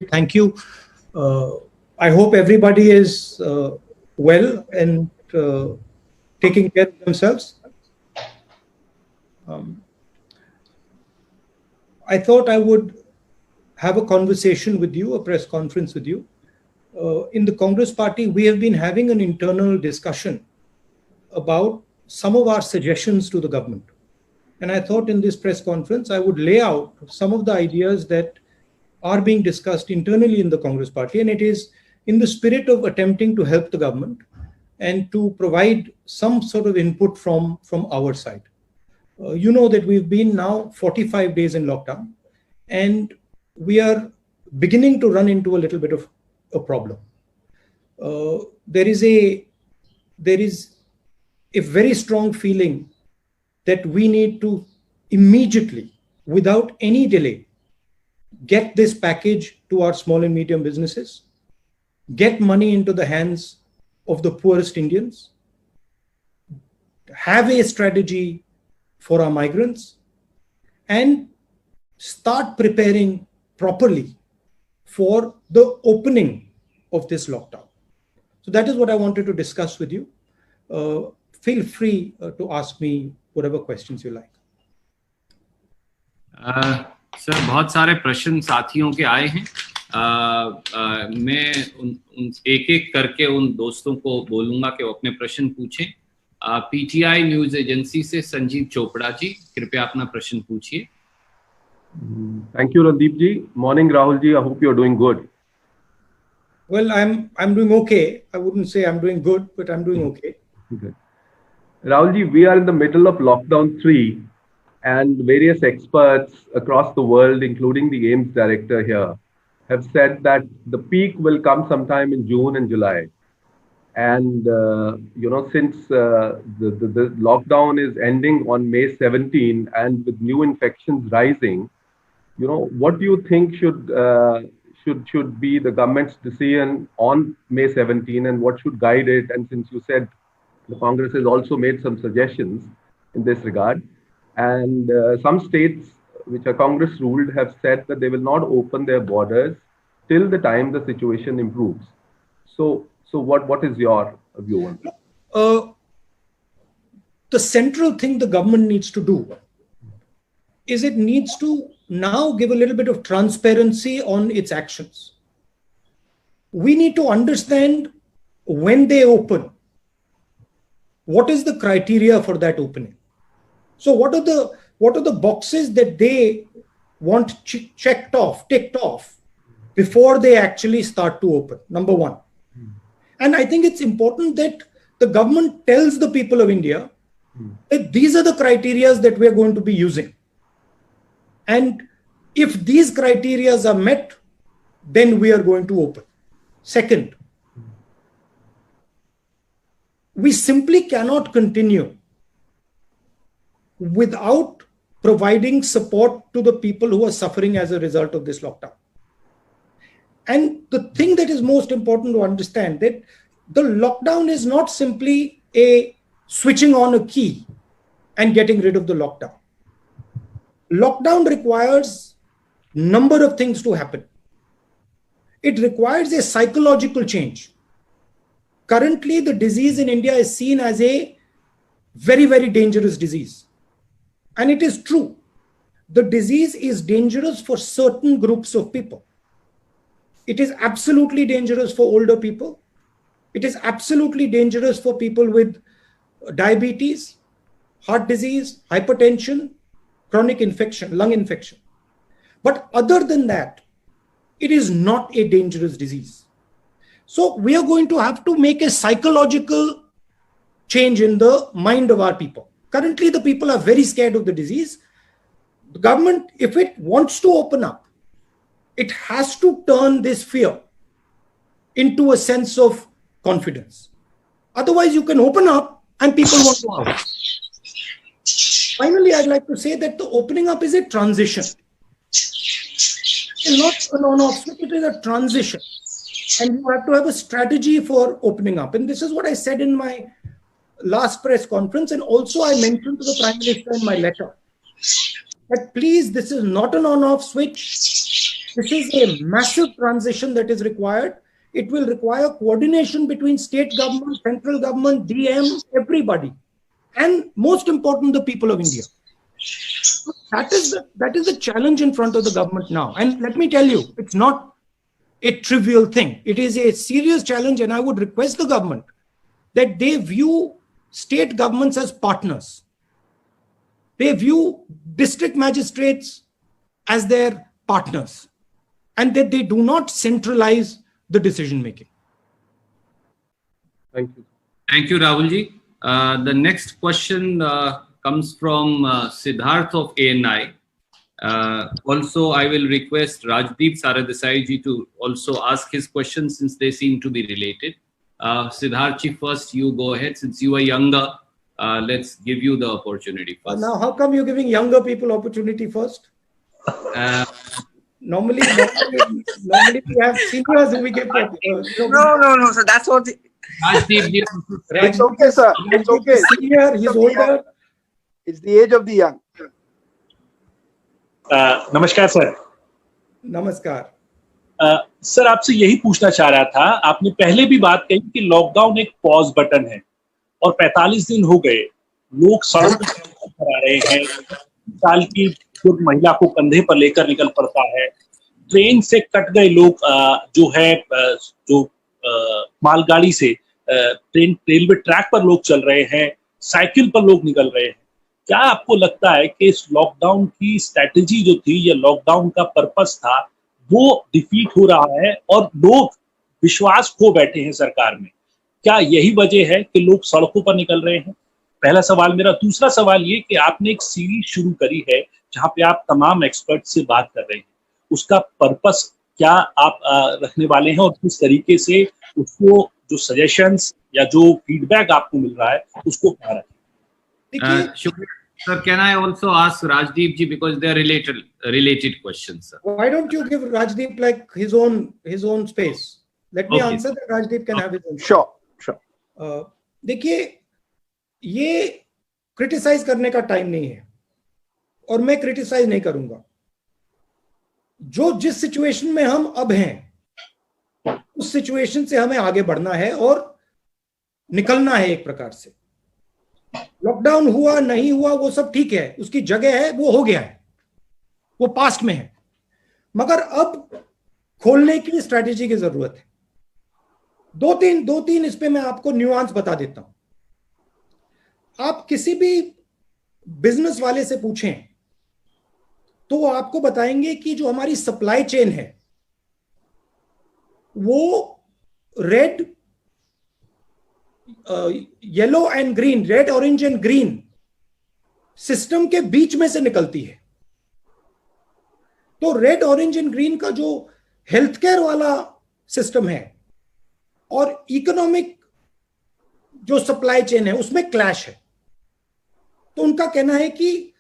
Thank you. I hope everybody is well and taking care of themselves. I thought I would have a conversation with you, a press conference with you. In the Congress Party, we have been having an internal discussion about some of our suggestions to the government. And I thought in this press conference, I would lay out some of the ideas that are being discussed internally in the Congress Party. And it is in the spirit of attempting to help the government and to provide some sort of input from our side. You know that we've been now 45 days in lockdown, and we are beginning to run into a little bit of a problem. There is a very strong feeling that we need to immediately, without any delay, get this package to our small and medium businesses, get money into the hands of the poorest Indians, have a strategy for our migrants, and start preparing properly for the opening of this lockdown. So that is what I wanted to discuss with you. Feel free to ask me whatever questions you like. Sir, बहुत सारे प्रश्न साथियों के आए हैं. मैं एक एक करके उन दोस्तों को बोलूंगा कि वो अपने प्रश्न पूछें. पीटीआई न्यूज एजेंसी से संजीव चोपड़ा जी, कृपया अपना प्रश्न पूछिए. Thank you, Randeep ji. Morning, Rahul ji. I hope you're doing good. Well, I'm doing okay. I wouldn't say I'm doing good, but I'm doing okay. Good. Rahul ji, we are in the middle of lockdown 3, and various experts across the world, including the AIIMS director here, have said that the peak will come sometime in June and July. And, since the lockdown is ending on May 17 and with new infections rising, what do you think should be the government's decision on May 17 and what should guide it? And since you said the Congress has also made some suggestions in this regard, and some states which are Congress ruled have said that they will not open their borders till the time the situation improves. So what is your view on that? The central thing the government needs to do is it needs to now give a little bit of transparency on its actions. We need to understand when they open, what is the criteria for that opening. So what are the boxes that they want ticked off before they actually start to open? Number one. And I think it's important that the government tells the people of India that these are the criteria that we're going to be using. And if these criteria are met, then we are going to open. Second, we simply cannot continue without providing support to the people who are suffering as a result of this lockdown. And the thing that is most important to understand that the lockdown is not simply a switching on a key and getting rid of the lockdown. Lockdown requires a number of things to happen. It requires a psychological change. Currently, the disease in India is seen as a very, very dangerous disease. And it is true. The disease is dangerous for certain groups of people. It is absolutely dangerous for older people. It is absolutely dangerous for people with diabetes, heart disease, hypertension, chronic infection, lung infection. But other than that, it is not a dangerous disease. So we are going to have to make a psychological change in the mind of our people. Currently, the people are very scared of the disease. The government, if it wants to open up, it has to turn this fear into a sense of confidence. Otherwise, you can open up and people want to out. Finally, I'd like to say that the opening up is a transition. It's not an on-off switch, it is a transition. And you have to have a strategy for opening up. And this is what I said in my last press conference. And also I mentioned to the Prime Minister in my letter that please, this is not an on-off switch. This is a massive transition that is required. It will require coordination between state government, central government, DM, everybody, and most important, the people of India. That is the challenge in front of the government now. And let me tell you, it's not a trivial thing. It is a serious challenge, and I would request the government that they view state governments as partners. They view district magistrates as their partners, and that they do not centralize the decision making. Thank you. Thank you, Rahulji. The next question comes from Siddharth of ANI. Also, I will request Rajdeep Saradesai ji to also ask his questions since they seem to be related. Siddharth ji, first you go ahead. Since you are younger, let's give you the opportunity first. Now, how come you're giving younger people opportunity first? Normally we have seniors who we give. No. So that's what. Rajdeep ji, It's okay, sir. It's okay. Senior, he's older. It's the age of the young. नमस्कार sir. नमस्कार। Sir आपसे यही पूछना चाह रहा था, आपने पहले भी बात कही कि लॉकडाउन एक पॉज बटन है और 45 दिन हो गए, लोग सड़क पर आ रहे हैं, साल की महिला को कंधे पर लेकर निकल पड़ता है, ट्रेन से कट गए लोग, जो है जो मालगाड़ी से ट्रेन रेलवे ट्रैक पर लोग चल रहे हैं, साइकिल पर लोग निकल रहे हैं। क्या आपको लगता है कि इस लॉकडाउन की स्ट्रैटेजी जो थी या लॉकडाउन का पर्पस था वो डिफीट हो रहा है और लोग विश्वास खो बैठे हैं सरकार में? क्या यही वजह है कि लोग सड़कों पर निकल रहे हैं? पहला सवाल मेरा। दूसरा सवाल ये कि आपने एक सीरीज शुरू करी है जहां पे आप तमाम एक्सपर्ट से बात कर रहे हैं, उसका पर्पस क्या आप रखने वाले हैं और किस तरीके से उसको जो सजेशंस या जो फीडबैक आपको मिल रहा है उसको क्या रखें? Sir, can I also ask Rajdeep ji, because they are related questions, sir? Why don't you give Rajdeep like his own space? Let me answer that. Rajdeep can have his own. Sure. देखिए, ये criticise करने का time नहीं है और मैं criticise नहीं करूंगा। जो जिस सिचुएशन में हम अब हैं, उस सिचुएशन से हमें आगे बढ़ना है और निकलना है एक प्रकार से। लॉकडाउन हुआ नहीं हुआ वो सब ठीक है, उसकी जगह है, वो हो गया है, वो पास्ट में है, मगर अब खोलने की स्ट्रैटेजी की जरूरत है। दो तीन इस पे मैं आपको न्यूआंस बता देता हूं। आप किसी भी बिजनेस वाले से पूछें तो वो आपको बताएंगे कि जो हमारी सप्लाई चेन है वो red, yellow and green, red orange and green system के बीच में से निकलती है। तो रेड ऑरेंज एंड ग्रीन का जो हेल्थ केयर वाला सिस्टम है और इकोनॉमिक जो सप्लाई चेन है उसमें क्लैश है। तो उनका कहना है कि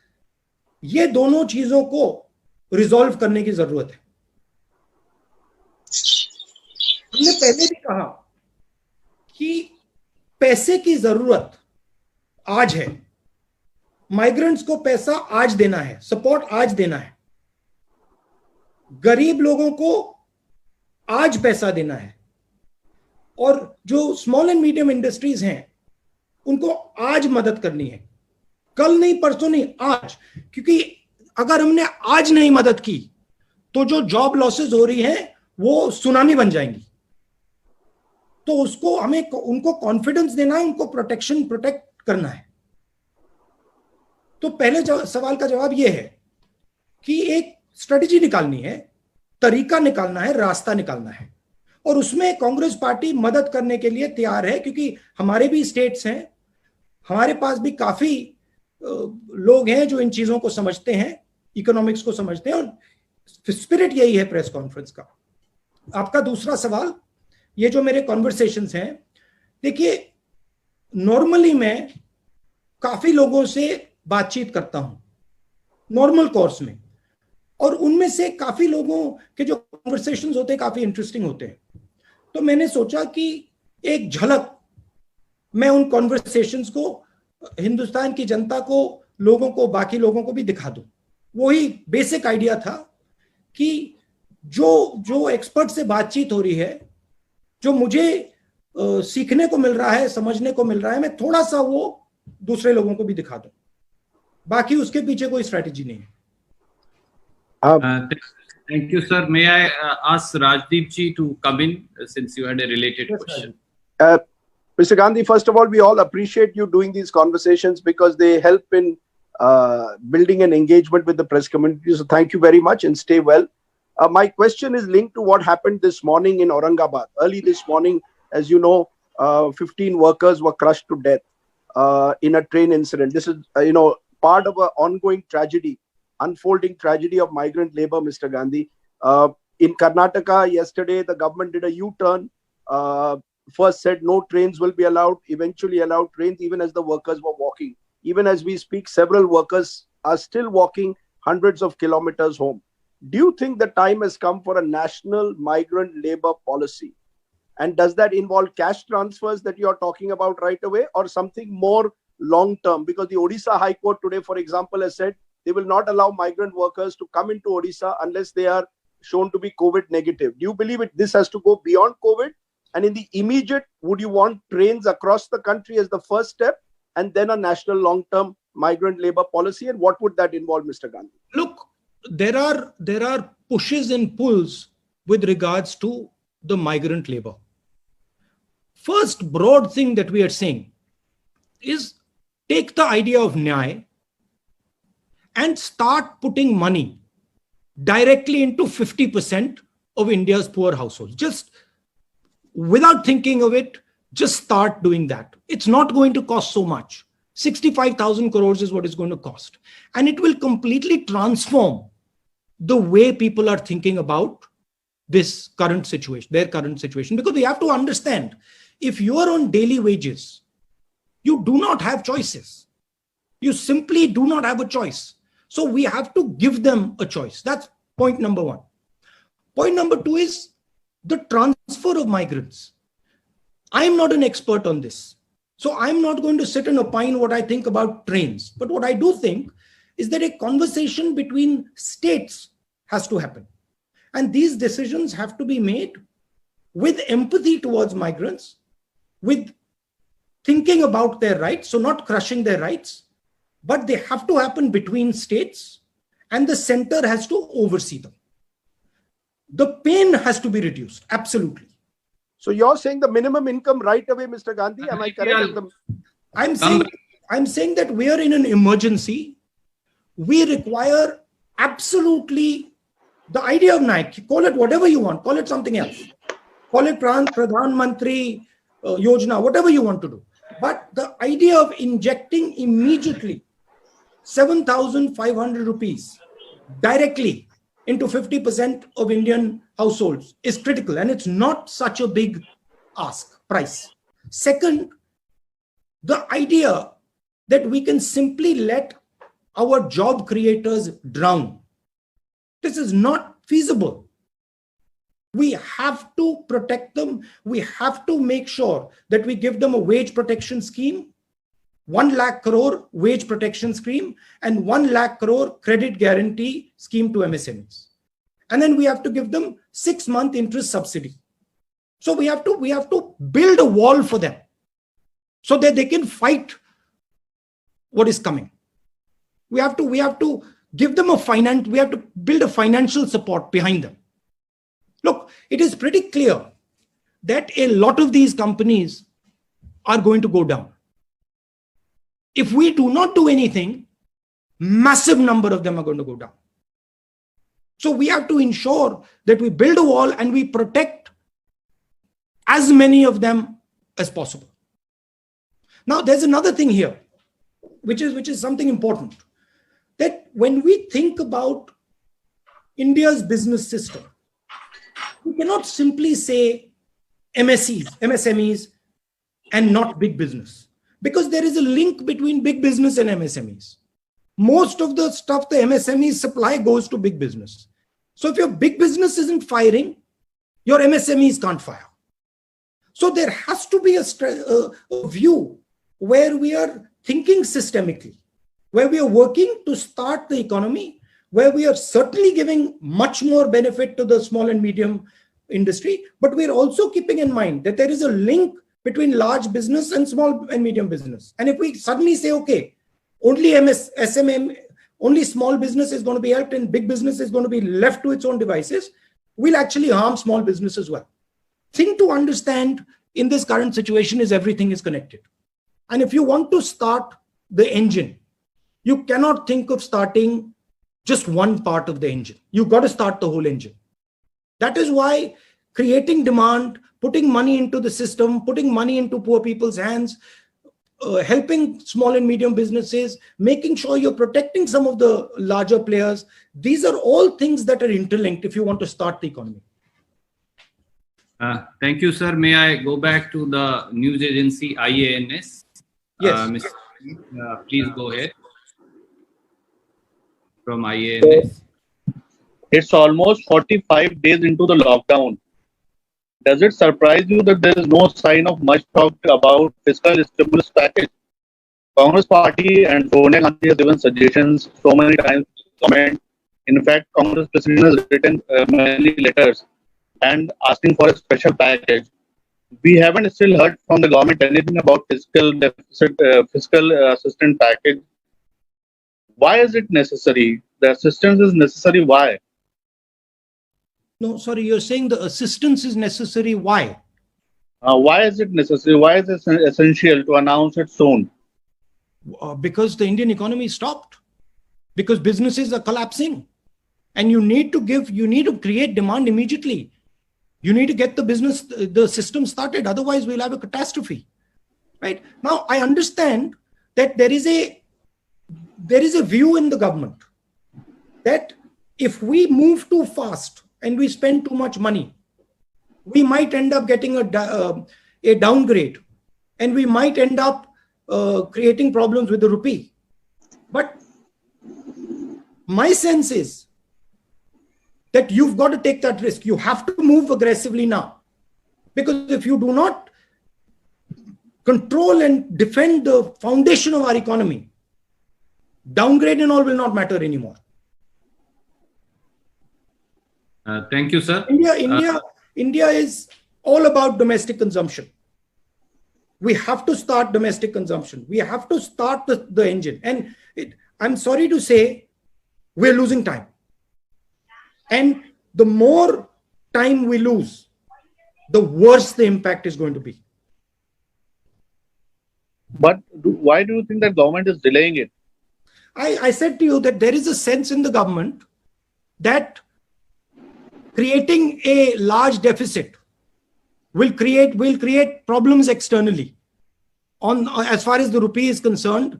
ये दोनों चीजों को रिजॉल्व करने की जरूरत है। हमने पहले भी कहा कि पैसे की जरूरत आज है, माइग्रेंट्स को पैसा आज देना है, सपोर्ट आज देना है, गरीब लोगों को आज पैसा देना है, और जो स्मॉल एंड मीडियम इंडस्ट्रीज हैं उनको आज मदद करनी है, कल नहीं, परसों नहीं, आज। क्योंकि अगर हमने आज नहीं मदद की तो जो जॉब लॉसेस हो रही हैं वो सुनामी बन जाएंगी। तो उसको हमें उनको कॉन्फिडेंस देना है, उनको प्रोटेक्ट करना है। तो पहले सवाल का जवाब यह है कि एक स्ट्रेटेजी निकालनी है, तरीका निकालना है, रास्ता निकालना है, और उसमें कांग्रेस पार्टी मदद करने के लिए तैयार है। क्योंकि हमारे भी स्टेट्स हैं, हमारे पास भी काफी लोग हैं जो इन चीजों को समझते हैं, इकोनॉमिक्स को समझते हैं, और स्पिरिट यही है प्रेस कॉन्फ्रेंस का। आपका दूसरा सवाल, ये जो मेरे कॉन्वर्सेशंस हैं, देखिए नॉर्मली मैं काफी लोगों से बातचीत करता हूं नॉर्मल कोर्स में, और उनमें से काफी लोगों के जो कॉन्वर्सेशंस होते हैं काफी इंटरेस्टिंग होते हैं। तो मैंने सोचा कि एक झलक मैं उन कॉन्वर्सेशंस को हिंदुस्तान की जनता को, लोगों को, बाकी लोगों को भी दिखा दूं। वही बेसिक आइडिया था कि जो एक्सपर्ट से बातचीत हो रही है, जो मुझे सीखने को मिल रहा है, समझने को मिल रहा है, मैं थोड़ा सा वो दूसरे लोगों को भी दिखा दूं. बाकी उसके पीछे कोई स्ट्रेटेजी नहीं है. Thank you, sir. May I ask Rajdeep ji to come in since you had a related question? Mr. Gandhi, first of all, we all appreciate you doing these conversations because they help in building an engagement with the press community. So thank you very much and stay well. My question is linked to what happened this morning in Aurangabad. Early this morning, as you know, 15 workers were crushed to death in a train incident. This is, part of an ongoing tragedy, unfolding tragedy of migrant labor, Mr. Gandhi. In Karnataka, yesterday, the government did a U-turn. First said no trains will be allowed, eventually allowed trains even as the workers were walking. Even as we speak, several workers are still walking hundreds of kilometers home. Do you think the time has come for a national migrant labor policy? And does that involve cash transfers that you are talking about right away or something more long-term? Because the Odisha High Court today, for example, has said they will not allow migrant workers to come into Odisha unless they are shown to be COVID negative. Do you believe this has to go beyond COVID? And in the immediate, would you want trains across the country as the first step and then a national long-term migrant labor policy? And what would that involve, Mr. Gandhi? Look, there are pushes and pulls with regards to the migrant labor. First broad thing that we are saying is take the idea of Nyay and start putting money directly into 50% of India's poor households. Just without thinking of it, just start doing that. It's not going to cost so much. 65,000 crores is what it's going to cost. And it will completely transform the way people are thinking about this current situation, their current situation. Because we have to understand, if you are on daily wages, you do not have choices. You simply do not have a choice. So we have to give them a choice. That's point number one. Point number two is the transfer of migrants. I am not an expert on this. So I'm not going to sit and opine what I think about trains. But what I do think is that a conversation between states has to happen. And these decisions have to be made with empathy towards migrants, with thinking about their rights, so not crushing their rights, but they have to happen between states and the center has to oversee them. The pain has to be reduced, absolutely. So you're saying the minimum income right away, Mr. Gandhi? Am I correct? I'm saying that we are in an emergency. We require absolutely the idea of Nike. Call it whatever you want. Call it something else. Call it Pradhan Mantri Yojana, whatever you want to do. But the idea of injecting immediately 7,500 rupees directly into 50% of Indian households is critical, and it's not such a big price. Second, the idea that we can simply let our job creators drown. This is not feasible. We have to protect them. We have to make sure that we give them a wage protection scheme, 1 lakh crore wage protection scheme, and 1 lakh crore credit guarantee scheme to MSMEs. And then we have to give them 6-month interest subsidy. So we have to build a wall for them so that they can fight what is coming. We have to give them we have to build a financial support behind them. Look, it is pretty clear that a lot of these companies are going to go down. If we do not do anything, massive number of them are going to go down. So we have to ensure that we build a wall and we protect as many of them as possible. Now, there's another thing here, which is something important, that when we think about India's business system, we cannot simply say MSMEs and not big business, because there is a link between big business and MSMEs. Most of the stuff the MSMEs supply goes to big business. So if your big business isn't firing, your MSMEs can't fire. So there has to be a view where we are thinking systemically, where we are working to start the economy where we are certainly giving much more benefit to the small and medium industry, but we're also keeping in mind that there is a link between large business and small and medium business. And if we suddenly say, okay, only SMM, only small business is going to be helped and big business is going to be left to its own devices, we'll actually harm small business as well. Thing to understand in this current situation is everything is connected. And if you want to start the engine, you cannot think of starting just one part of the engine. You've got to start the whole engine. That is why creating demand, putting money into the system, putting money into poor people's hands, helping small and medium businesses, making sure you're protecting some of the larger players. These are all things that are interlinked if you want to start the economy. Thank you, sir. May I go back to the news agency IANS? Yes. Please go ahead. From IANS. It's almost 45 days into the lockdown. Does it surprise you that there is no sign of much talk about fiscal stimulus package? Congress party and Sonia Gandhi have given suggestions so many times to the government. In fact, Congress president has written many letters and asking for a special package. We haven't still heard from the government anything about fiscal deficit, fiscal assistance package. Why is it necessary? The assistance is necessary. Why? No, sorry, you're saying the assistance is necessary. Why? Why is it necessary? Why is it essential to announce it soon? Because the Indian economy stopped. Because businesses are collapsing. And you need to create demand immediately. You need to get the system started. Otherwise, we'll have a catastrophe. Right? Now, I understand that there is a view in the government that if we move too fast and we spend too much money, we might end up getting a downgrade, and we might end up creating problems with the rupee. But my sense is that you've got to take that risk. You have to move aggressively now. Because if you do not control and defend the foundation of our economy, downgrade and all will not matter anymore. Thank you, sir. India is all about domestic consumption. We have to start domestic consumption. We have to start the engine. And I'm sorry to say, we're losing time. And the more time we lose, the worse the impact is going to be. But why do you think that government is delaying it? I said to you that there is a sense in the government that creating a large deficit will create problems externally as far as the rupee is concerned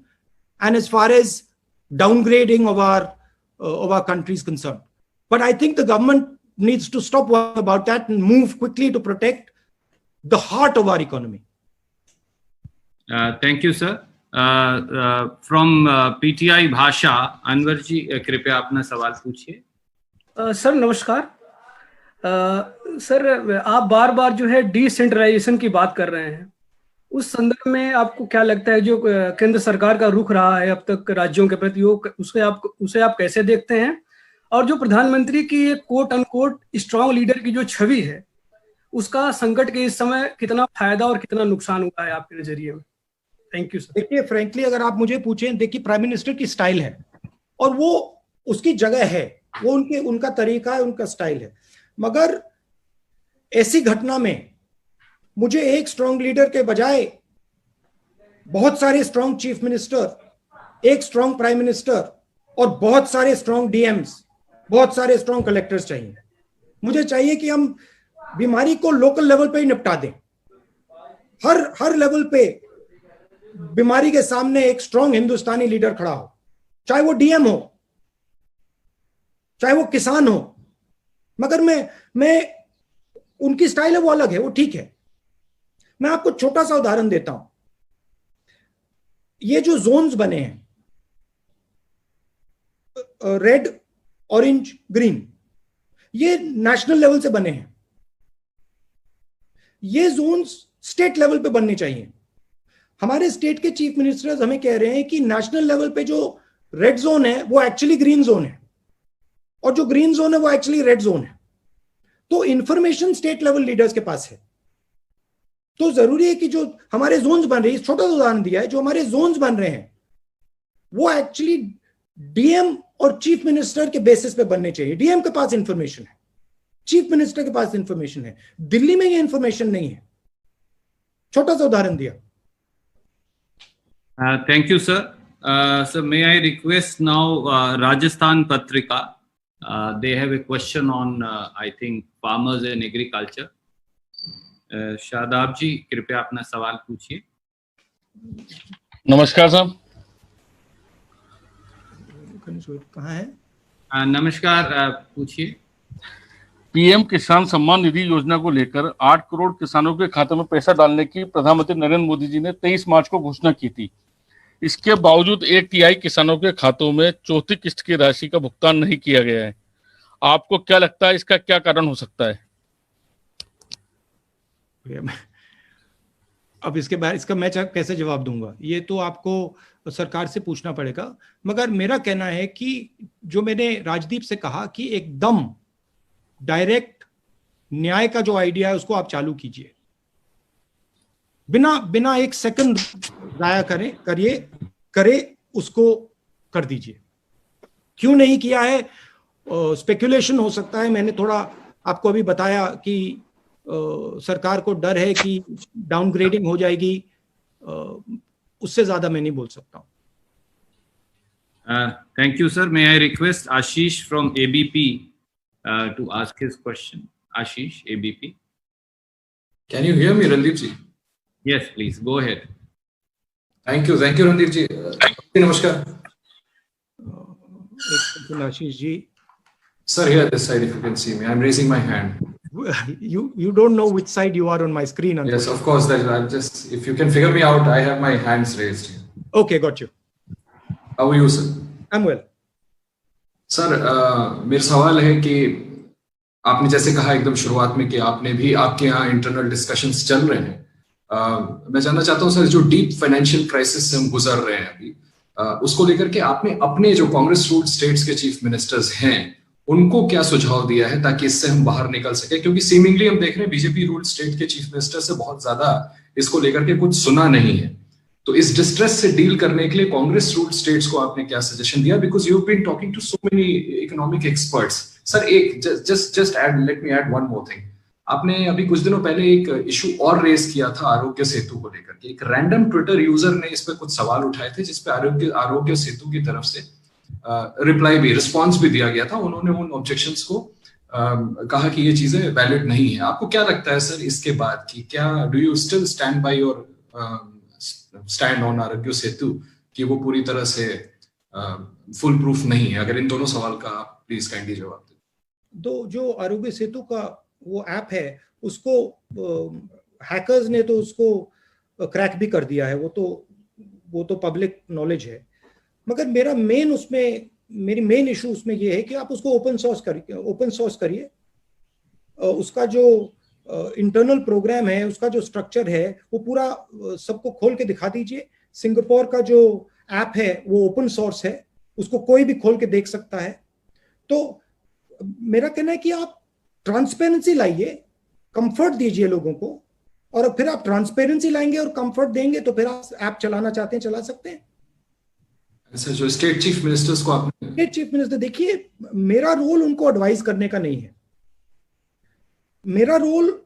and as far as downgrading of our country is concerned. But I think the government needs to stop worrying about that and move quickly to protect the heart of our economy. Thank you, sir. From PTI भाषा, अनवर जी कृपया अपना सवाल पूछिए. Sir नमस्कार. Sir आप बार बार जो है decentralisation की बात कर रहे हैं. उस संदर्भ में आपको क्या लगता है जो केंद्र सरकार का रुख रहा है अब तक राज्यों के प्रति, उसे आप कैसे देखते हैं? और जो प्रधानमंत्री की एक कोट अनकोट स्ट्रांग लीडर की जो छवि है, उसका संकट के इस समय कितना फायदा और कितना नुकसान हुआ है आपके नजरिए में? Thank you sir. देखिए, फ्रैंकली अगर आप मुझे पूछें, देखिए प्राइम मिनिस्टर की स्टाइल है और वो उसकी जगह है, वो उनका तरीका है, उनका स्टाइल है. मगर ऐसी घटना में मुझे एक स्ट्रांग लीडर के बजाय बहुत सारे स्ट्रांग चीफ मिनिस्टर, एक स्ट्रांग प्राइम मिनिस्टर और बहुत सारे स्ट्रांग डीएम्स, बहुत सारे स्ट्रांग कलेक्टर्स चाहिए. मुझे चाहिए कि हम बीमारी को लोकल लेवल पे ही निपटा दें. हर लेवल पे बीमारी के सामने एक स्ट्रांग हिंदुस्तानी लीडर खड़ा हो, चाहे वो डीएम हो, चाहे वो किसान हो. मगर मैं उनकी स्टाइल है, वो अलग है, वो ठीक है. मैं आपको छोटा सा उदाहरण देता हूं. ये जो जोन्स बने हैं, रेड, ऑरेंज, ग्रीन, ये नेशनल लेवल से बने हैं. ये जोन्स स्टेट लेवल पे बनने चाहिए. हमारे स्टेट के चीफ मिनिस्टर्स हमें कह रहे हैं कि नेशनल लेवल पे जो रेड जोन है वो एक्चुअली ग्रीन जोन है. और जो ग्रीन जोन है वो एक्चुअली रेड जोन है। तो इंफॉर्मेशन स्टेट लेवल लीडर्स के पास है। तो जरूरी है कि जो हमारे जोन्स बन रहे हैं, छोटा सा उदाहरण दिया है, जो हमारे जोन्स बन रहे हैं वो एक्चुअली डीएम और चीफ मिनिस्टर के बेसिस पे बनने चाहिए। डीएम के पास इंफॉर्मेशन है, चीफ मिनिस्टर के पास इंफॉर्मेशन है, दिल्ली में ये इंफॉर्मेशन नहीं है। छोटा सा उदाहरण दिया। Thank you, sir. So may I request now Rajasthan Patrika? They have a question on, I think, farmers and agriculture. Shadab जी, कृपया अपना सवाल पूछिए। नमस्कार साहब। कहाँ है? नमस्कार, पूछिए। पीएम किसान सम्मान निधि योजना को लेकर 8 करोड़ किसानों के खाते में पैसा डालने की प्रधानमंत्री नरेंद्र मोदी जी ने 23 मार्च को घोषणा की थी। इसके बावजूद 1 तिहाई किसानों के खातों में चौथी किस्त की राशि का भुगतान नहीं किया गया है। आपको क्या लगता है, इसका क्या कारण हो सकता है? अब इसका मैं कैसे जवाब दूंगा, ये तो आपको सरकार से पूछना पड़ेगा। मगर मेरा कहना है कि जो मैंने राजदीप से कहा कि एकदम डायरेक्ट न्याय का जो आइडिया है उसको आप चालू कीजिए, बिना एक सेकंड जाया करे उसको कर दीजिए। क्यों नहीं किया है? स्पेकुलेशन हो सकता है। मैंने थोड़ा आपको अभी बताया कि सरकार को डर है कि डाउनग्रेडिंग हो जाएगी, उससे ज्यादा मैं नहीं बोल सकता हूं। Thank you, sir. May I request Ashish from ABP to ask his question? Ashish, ABP. Can you hear me, Randeep ji? Yes, please go ahead. Thank you, Randeep ji. Namaskar. Ashish ji. Sir, here this side, if you can see me, I'm raising my hand. You don't know which side you are on my screen. Yes, of course. That I'm just, if you can figure me out, I have my hands raised here. Okay, got you. How are you, sir? I'm well. Sir, मेरा सवाल है कि आपने जैसे कहा एकदम शुरुआत में कि आपके यहाँ इंटरनल डिस्कशंस चल रहे हैं। मैं जानना चाहता हूँ सर, जो डीप फाइनेंशियल क्राइसिस से हम गुजर रहे हैं अभी, उसको लेकर के आपने अपने जो कांग्रेस रूल्ड स्टेट्स के चीफ मिनिस्टर्स हैं उनको क्या सुझाव दिया है ताकि इससे हम बाहर निकल सके? क्योंकि सीमिंगली हम देख रहे हैं बीजेपी रूल्ड स्टेट के चीफ मिनिस्टर से बहुत ज्यादा इसको लेकर के कुछ सुना नहीं है। तो इस डिस्ट्रेस से डील करने के लिए कांग्रेस रूल्ड स्टेट्स को आपने क्या सजेशन दिया? Because you have been talking to so many economic experts. Sir, एक just let me add one more thing. आपने अभी कुछ दिनों पहले एक इशू और रेज किया था आरोग्य सेतु को लेकर के। एक रैंडम ट्विटर यूजर ने इस पे कुछ सवाल उठाए थे जिसपे आरोग्य सेतु की तरफ से रिस्पॉन्स भी दिया गया था। उन्होंने उन ऑब्जेक्शंस को कहा कि ये चीजें वैलिड नहीं है। आपको क्या लगता है सर इसके बाद कि क्या do you still stand by your stand on Aarogya Setu कि वो पूरी तरह से फुल प्रूफ नहीं है? अगर इन दोनों सवाल का आप प्लीज काइंडली जवाब दें। जो आरोग्य सेतु का वो ऐप है उसको हैकर्स ने तो उसको क्रैक भी कर दिया है, वो तो पब्लिक नॉलेज है। मगर मेरी मेन इशू उसमें ये है कि आप उसको ओपन सोर्स करिए। उसका जो इंटरनल प्रोग्राम है, उसका जो स्ट्रक्चर है वो पूरा सबको खोल के दिखा दीजिए। सिंगापुर का जो ऐप है वो ओपन सोर्स है, उसको कोई भी खोल के देख सकता है। तो मेरा कहना है कि आप ट्रांसपेरेंसी लाइए, कंफर्ट दीजिए लोगों को, और फिर आप ट्रांसपेरेंसी लाएंगे और कंफर्ट देंगे तो फिर आप ऐप चलाना चाहते हैं चला सकते हैं। जो स्टेट चीफ मिनिस्टर्स को आपने स्टेट चीफ मिनिस्टर, देखिए मेरा रोल उनको एडवाइस करने का नहीं है। मेरा रोल,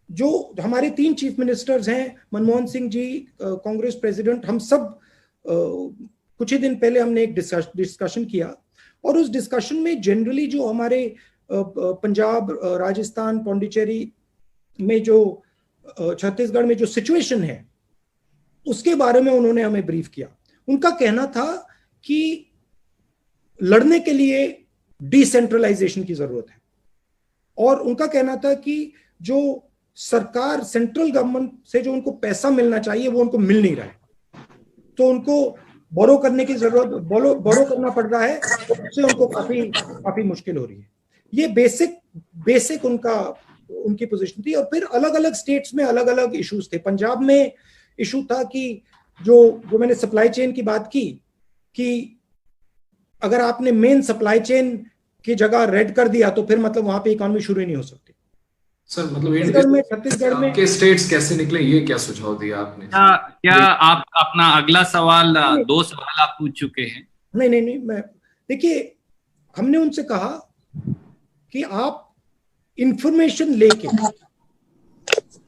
जो हमारे 3 चीफ मिनिस्टर्स हैं, मनमोहन सिंह जी कांग्रेस प्रेसिडेंट, हम सब कुछ ही दिन पहले हमने एक डिस्कशन किया और उस डिस्कशन में जनरली जो हमारे पंजाब, राजस्थान, पौंडीचेरी में जो छत्तीसगढ़ में जो सिचुएशन है उसके बारे में उन्होंने हमें ब्रीफ किया। उनका कहना था कि लड़ने के लिए डिसेंट्रलाइजेशन की जरूरत है, और उनका कहना था कि जो सरकार, सेंट्रल गवर्नमेंट से जो उनको पैसा मिलना चाहिए वो उनको मिल नहीं रहा है, तो उनको बोरो करने की जरूरत, बोरो करना पड़ रहा है, उससे उनको काफी मुश्किल हो रही है। ये बेसिक उनकी पोजीशन थी। और फिर अलग अलग स्टेट्स में अलग अलग इश्यूज थे। पंजाब में इशू था कि जो मैंने सप्लाई चेन की बात की कि अगर आपने मेन सप्लाई चेन की जगह रेड कर दिया तो फिर मतलब वहां पे इकोनॉमी शुरू ही नहीं हो सकती। सर मतलब छत्तीसगढ़ में आपके स्टेट्स कैसे निकले, ये क्या सुझाव दिया आपने? क्या आप अपना अगला सवाल, 2 सवाल आप पूछ चुके हैं? नहीं, मैं देखिए, हमने उनसे कहा कि आप इंफॉर्मेशन लेके,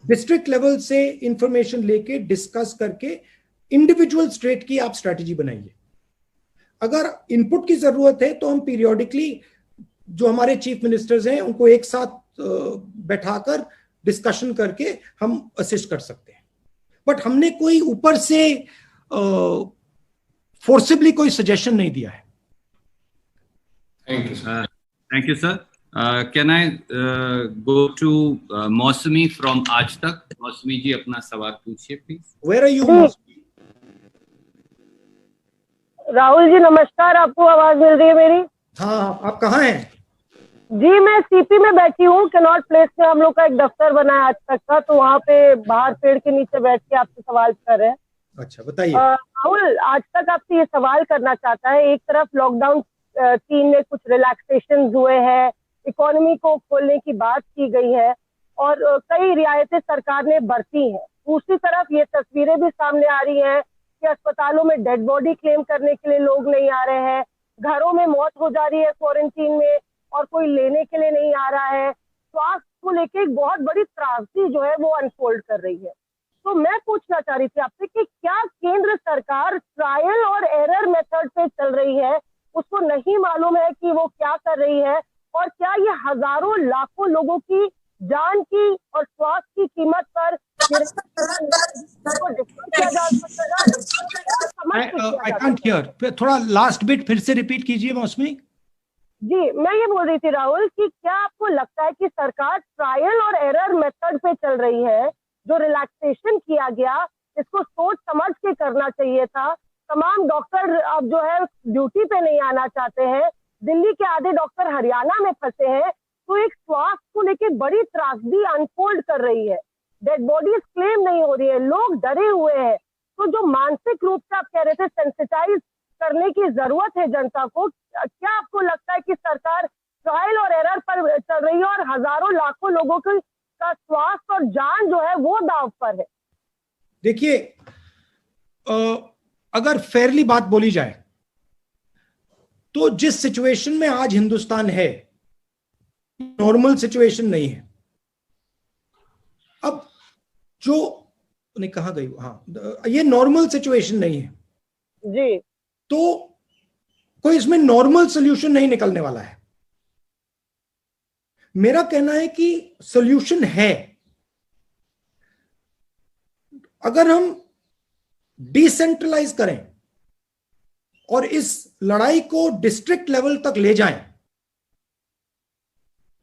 डिस्ट्रिक्ट लेवल से इंफॉर्मेशन लेके डिस्कस करके इंडिविजुअल स्टेट की आप स्ट्रैटेजी बनाइए। अगर इनपुट की जरूरत है तो हम पीरियोडिकली जो हमारे चीफ मिनिस्टर्स हैं उनको एक साथ बैठाकर डिस्कशन करके हम असिस्ट कर सकते हैं। बट हमने कोई ऊपर से फोर्सिबली कोई सजेशन नहीं दिया है। Thank you sir. Can I go to Mausami from Aaj Tak? Mausami ji अपना सवाल पूछिए please. Where are you? Rahul ji नमस्कार, आपको आवाज मिल रही है मेरी? हाँ, आप कहाँ हैं? जी मैं सीपी में बैठी हूँ, कैनॉट प्लेस में हम लोग का एक दफ्तर बना है आज तक का, तो वहाँ पे बाहर पेड़ के नीचे बैठ के आपसे सवाल कर रहे हैं। अच्छा बताइए। राहुल, आज तक आपसे ये सवाल करना चाहता है, एक तरफ लॉकडाउन 3 में कुछ रिलैक्सेशन हुए हैं, इकोनॉमी को खोलने की बात की गई है और कई रियायतें सरकार ने बरती हैं। दूसरी तरफ ये तस्वीरें भी सामने आ रही हैं कि अस्पतालों में डेड बॉडी क्लेम करने के लिए लोग नहीं आ रहे हैं, घरों में मौत हो जा रही है क्वारंटीन में और कोई लेने के लिए नहीं आ रहा है। स्वास्थ्य को लेकर एक बहुत बड़ी त्रासदी जो है वो अनफोल्ड कर रही है। तो मैं पूछना चाह रही थी आपसे कि क्या केंद्र सरकार ट्रायल और एरर मेथड पे चल रही है, उसको नहीं मालूम है कि वो क्या कर रही है, और क्या ये हजारों लाखों लोगों की जान की और स्वास्थ्य की कीमत पर आई कांट हियर, थोड़ा लास्ट बिट फिर से रिपीट कीजिए मौसमी जी। मैं ये बोल रही थी राहुल कि क्या आपको लगता है कि सरकार ट्रायल और एरर मेथड पे चल रही है? जो रिलैक्सेशन किया गया इसको सोच समझ के करना चाहिए था। तमाम डॉक्टर अब जो है ड्यूटी पे नहीं आना चाहते हैं, दिल्ली के आधे डॉक्टर हरियाणा में फंसे हैं, तो एक स्वास्थ्य को लेकर बड़ी त्रासदी अनफोल्ड कर रही है। डेड बॉडीज क्लेम नहीं हो रही है, लोग डरे हुए हैं। तो जो मानसिक रूप से आप कह रहे थे सेंसिटाइज करने की जरूरत है जनता को, क्या आपको लगता है कि सरकार ट्रायल और एरर पर चल रही है और हजारों लाखों लोगों का स्वास्थ्य और जान जो है वो दांव पर है? देखिए, अगर फेयरली बात बोली जाए तो जिस सिचुएशन में आज हिंदुस्तान है, नॉर्मल सिचुएशन नहीं है। अब जो नहीं, कहां गई? हाँ, ये नॉर्मल सिचुएशन नहीं है जी। तो कोई इसमें नॉर्मल सोल्यूशन नहीं निकलने वाला है। मेरा कहना है कि सोल्यूशन है। अगर हम डिसेंट्रलाइज करें और इस लड़ाई को डिस्ट्रिक्ट लेवल तक ले जाएं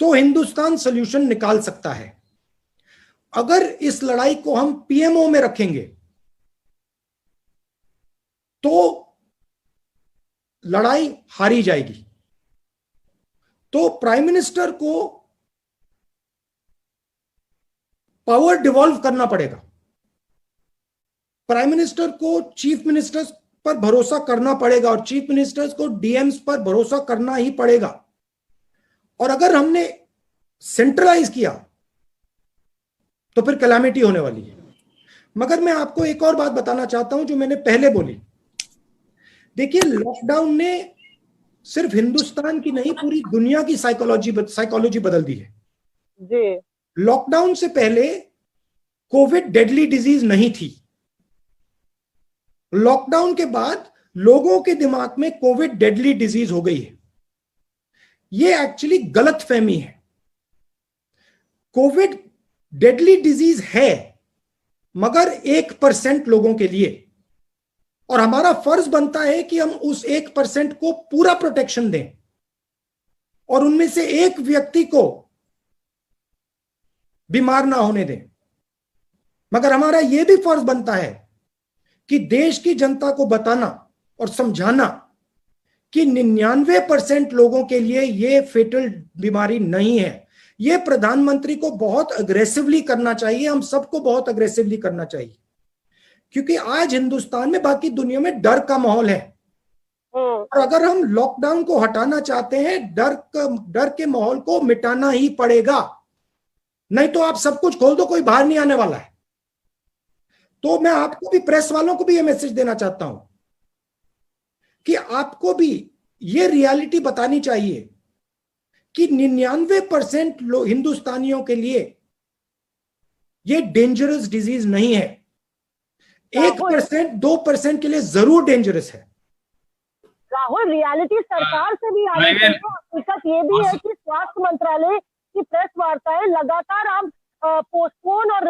तो हिंदुस्तान सोल्यूशन निकाल सकता है। अगर इस लड़ाई को हम पीएमओ में रखेंगे तो लड़ाई हारी जाएगी। तो प्राइम मिनिस्टर को पावर डिवॉल्व करना पड़ेगा। प्राइम मिनिस्टर को चीफ मिनिस्टर्स पर भरोसा करना पड़ेगा और चीफ मिनिस्टर्स को डीएम्स पर भरोसा करना ही पड़ेगा। और अगर हमने सेंट्रलाइज किया तो फिर कैलामिटी होने वाली है। मगर मैं आपको एक और बात बताना चाहता हूं जो मैंने पहले बोली। देखिए, लॉकडाउन ने सिर्फ हिंदुस्तान की नहीं, पूरी दुनिया की साइकोलॉजी बदल दी है जी। लॉकडाउन से पहले कोविड डेडली डिजीज नहीं थी। लॉकडाउन के बाद लोगों के दिमाग में कोविड डेडली डिजीज हो गई है। यह एक्चुअली गलत फहमी है। कोविड डेडली डिजीज है मगर 1% लोगों के लिए, और हमारा फर्ज बनता है कि हम उस 1% को पूरा प्रोटेक्शन दें और उनमें से एक व्यक्ति को बीमार ना होने दें। मगर हमारा यह भी फर्ज बनता है कि देश की जनता को बताना और समझाना कि 99% लोगों के लिए यह फेटल बीमारी नहीं है। यह प्रधानमंत्री को बहुत अग्रेसिवली करना चाहिए, हम सबको बहुत अग्रेसिवली करना चाहिए, क्योंकि आज हिंदुस्तान में, बाकी दुनिया में डर का माहौल है। और अगर हम लॉकडाउन को हटाना चाहते हैं, डर के माहौल को मिटाना ही पड़ेगा, नहीं तो आप सब कुछ खोल दो, कोई बाहर नहीं आने वाला है। तो मैं आपको भी, प्रेस वालों को भी ये मैसेज देना चाहता हूं कि आपको भी ये रियलिटी बतानी चाहिए कि 99% हिंदुस्तानियों के लिए ये डेंजरस डिजीज नहीं है। 1% 2% के लिए जरूर डेंजरस है। राहुल, रियलिटी सरकार से भी आनी चाहिए। हकीकत ये भी है कि स्वास्थ्य मंत्रालय की प्रेस वार्ताएं लगातार अब पोस्टपोन और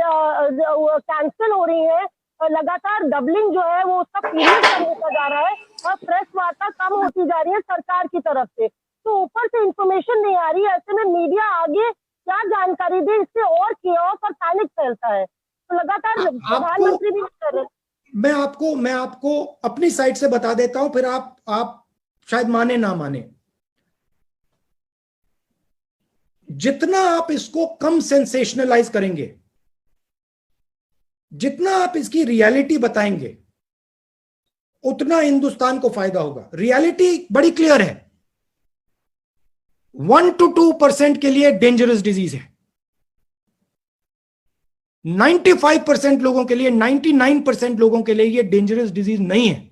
कैंसिल हो रही है, लगातार डबलिंग जो है वो उसका पीरियड कम होता जा रहा है और प्रेस वार्ता कम होती जा रही है सरकार की तरफ से। तो ऊपर से इंफॉर्मेशन नहीं आ रही है, ऐसे में मीडिया आगे क्या जानकारी दे, इससे और केओस और पैनिक फैलता है। तो लगातार प्रधानमंत्री भी कर रहे हैं। मैं आपको अपनी साइड से बता देता हूं, फिर आप शायद माने ना माने। जितना आप इसको कम सेंसेशनलाइज करेंगे, जितना आप इसकी रियलिटी बताएंगे, उतना हिंदुस्तान को फायदा होगा। रियलिटी बड़ी क्लियर है, 1 to 2% के लिए डेंजरस डिजीज है, 95% लोगों के लिए, 99% लोगों के लिए ये डेंजरस डिजीज नहीं है।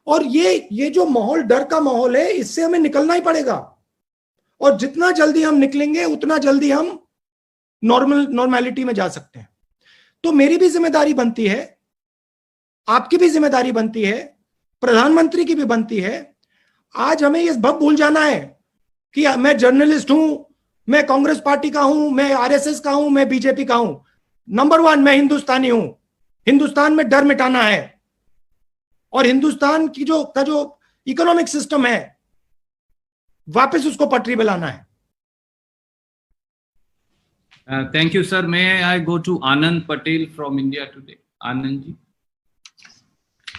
और ये जो माहौल, डर का माहौल है, इससे हमें निकलना ही पड़ेगा। और जितना जल्दी हम निकलेंगे उतना जल्दी हम नॉर्मेलिटी में जा सकते हैं। तो मेरी भी जिम्मेदारी बनती है, आपकी भी जिम्मेदारी बनती है, प्रधानमंत्री की भी बनती है। आज हमें ये सब भूल जाना है कि मैं जर्नलिस्ट हूं, मैं कांग्रेस पार्टी का हूं, मैं आरएसएस का हूं, मैं बीजेपी का हूं। नंबर 1, मैं हिंदुस्तानी हूं। हिंदुस्तान में डर मिटाना है और हिंदुस्तान की जो इकोनॉमिक सिस्टम है, वापस उसको पटरी पे लाना है। Thank you, sir. May I go to Anand Patel from India Today? Anand ji.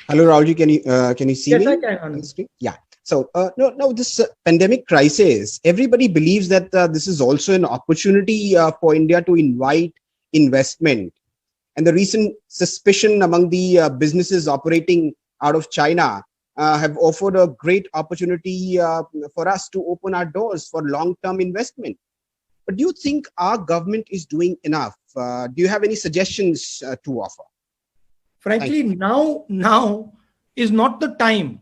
Hello, Rahulji. Can you see me? Yes, I can, Anand. Yeah. So, no, this pandemic crisis, everybody believes that this is also an opportunity for India to invite investment. And the recent suspicion among the businesses operating out of China have offered a great opportunity for us to open our doors for long-term investment. But do you think our government is doing enough? Do you have any suggestions to offer? Frankly, now is not the time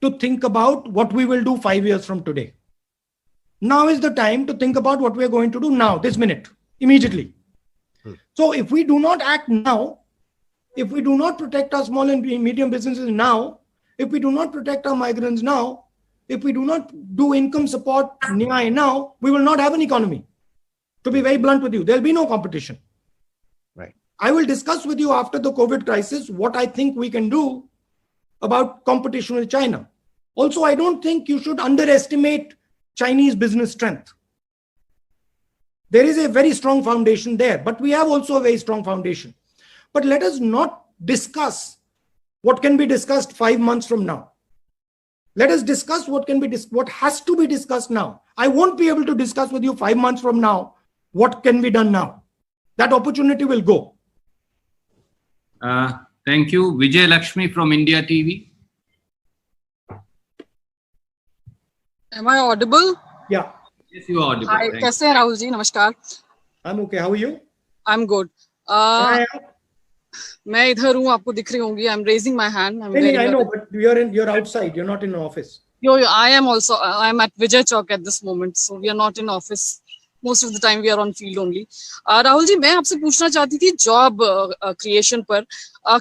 to think about what we will do 5 years from today. Now is the time to think about what we are going to do now, this minute, immediately. So if we do not act now, if we do not protect our small and medium businesses now, if we do not protect our migrants now, if we do not do income support now, we will not have an economy. To be very blunt with you, there'll be no competition. Right. I will discuss with you after the COVID crisis what I think we can do about competition with China. Also, I don't think you should underestimate Chinese business strength. There is a very strong foundation there, but we have also a very strong foundation. But let us not discuss what can be discussed 5 months from now. Let us discuss what has to be discussed now. I won't be able to discuss with you 5 months from now what can be done now. That opportunity will go. Thank you. Vijay Lakshmi from India TV. Am I audible? Yeah. Yes, you are audible. Hi, कैसे हैं राहुल जी? नमस्कार. I'm okay. How are you? I'm good. मैं इधर हूँ, आपको दिख रही होंगी. I'm raising my hand. I know, but you're outside. You're not in an office. I am also. I'm at Vijay Chowk at this moment, so we are not in office. Most of the time we are on field only. Rahul ji, मैं आपसे पूछना चाहती थी job creation पर,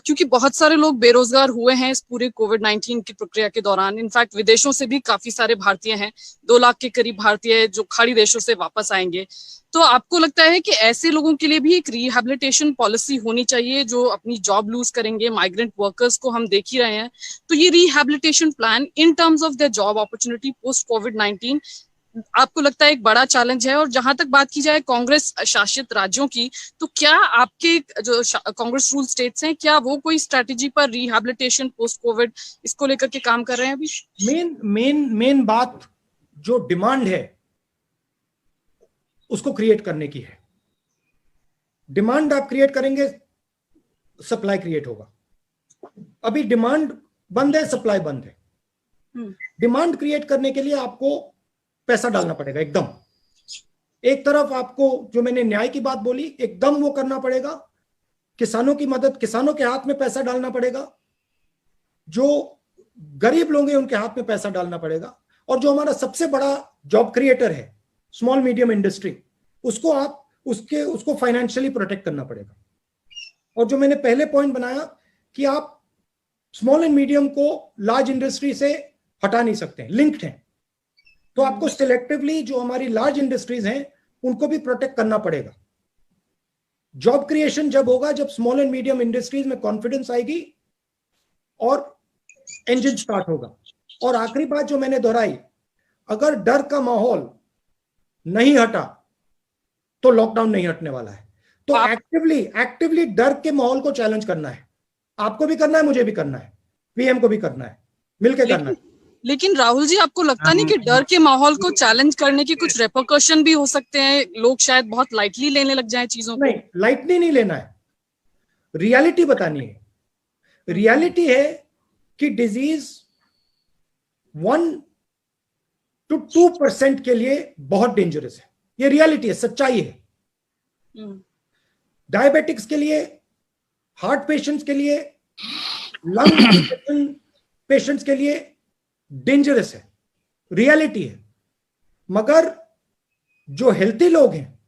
क्योंकि बहुत सारे लोग बेरोजगार हुए हैं इस पूरे कोविड-19 की प्रक्रिया के दौरान. इनफैक्ट विदेशों से भी काफी सारे भारतीय हैं, 2 लाख के करीब भारतीय जो खाड़ी देशों से वापस आएंगे. तो आपको लगता है कि ऐसे लोगों के लिए भी एक रिहैबिलिटेशन पॉलिसी होनी चाहिए जो अपनी जॉब लूज करेंगे? माइग्रेंट वर्कर्स को हम देख ही रहे हैं. तो ये rehabilitation plan in terms of their job opportunity post कोविड-19 आपको लगता है एक बड़ा चैलेंज है? और जहां तक बात की जाए कांग्रेस शासित राज्यों की, तो क्या आपके जो कांग्रेस रूल स्टेट्स हैं, क्या वो कोई स्ट्रेटेजी पर रिहैबिलिटेशन पोस्ट कोविड इसको लेकर के काम कर रहे हैं अभी? मेन बात जो डिमांड है उसको क्रिएट करने की है. डिमांड आप क्रिएट करेंगे, सप्लाई क्रिएट होगा. अभी डिमांड बंद है, सप्लाई बंद है। डिमांड क्रिएट करने के लिए आपको पैसा डालना पड़ेगा एकदम। एक तरफ आपको जो मैंने न्याय की बात बोली एकदम वो करना पड़ेगा, किसानों की मदद, किसानों के हाथ में पैसा डालना पड़ेगा, जो गरीब लोग हैं उनके हाथ में पैसा डालना पड़ेगा, और जो हमारा सबसे बड़ा जॉब क्रिएटर है स्मॉल मीडियम इंडस्ट्री, उसको फाइनेंशियली प्रोटेक्ट करना पड़ेगा। और जो मैंने पहले पॉइंट बनाया कि आप स्मॉल एंड मीडियम को लार्ज इंडस्ट्री से हटा नहीं सकते, लिंक्ड हैं, तो आपको सिलेक्टिवली जो हमारी लार्ज इंडस्ट्रीज हैं उनको भी प्रोटेक्ट करना पड़ेगा। जॉब क्रिएशन जब होगा जब स्मॉल एंड मीडियम इंडस्ट्रीज में कॉन्फिडेंस आएगी और इंजन स्टार्ट होगा। और आखिरी बात जो मैंने दोहराई, अगर डर का माहौल नहीं हटा तो लॉकडाउन नहीं हटने वाला है। तो एक्टिवली डर के माहौल को चैलेंज करना है, आपको भी करना है, मुझे भी करना है, पीएम को भी करना है, मिलकर करना है। लेकिन राहुल जी, आपको लगता नहीं कि डर के माहौल को चैलेंज करने के कुछ रेपरकशन भी हो सकते हैं? लोग शायद बहुत लाइटली लेने लग जाएं चीजों को। नहीं, लाइटली नहीं लेना है, रियलिटी बतानी है। रियलिटी है कि डिजीज 1 to 2% के लिए बहुत डेंजरस है, ये रियलिटी है, सच्चाई है। डायबिटिक्स के लिए, हार्ट पेशेंट्स के लिए, लंग पेशेंट्स के लिए डेंजरस है, रियलिटी है। मगर जो हेल्थी लोग हैं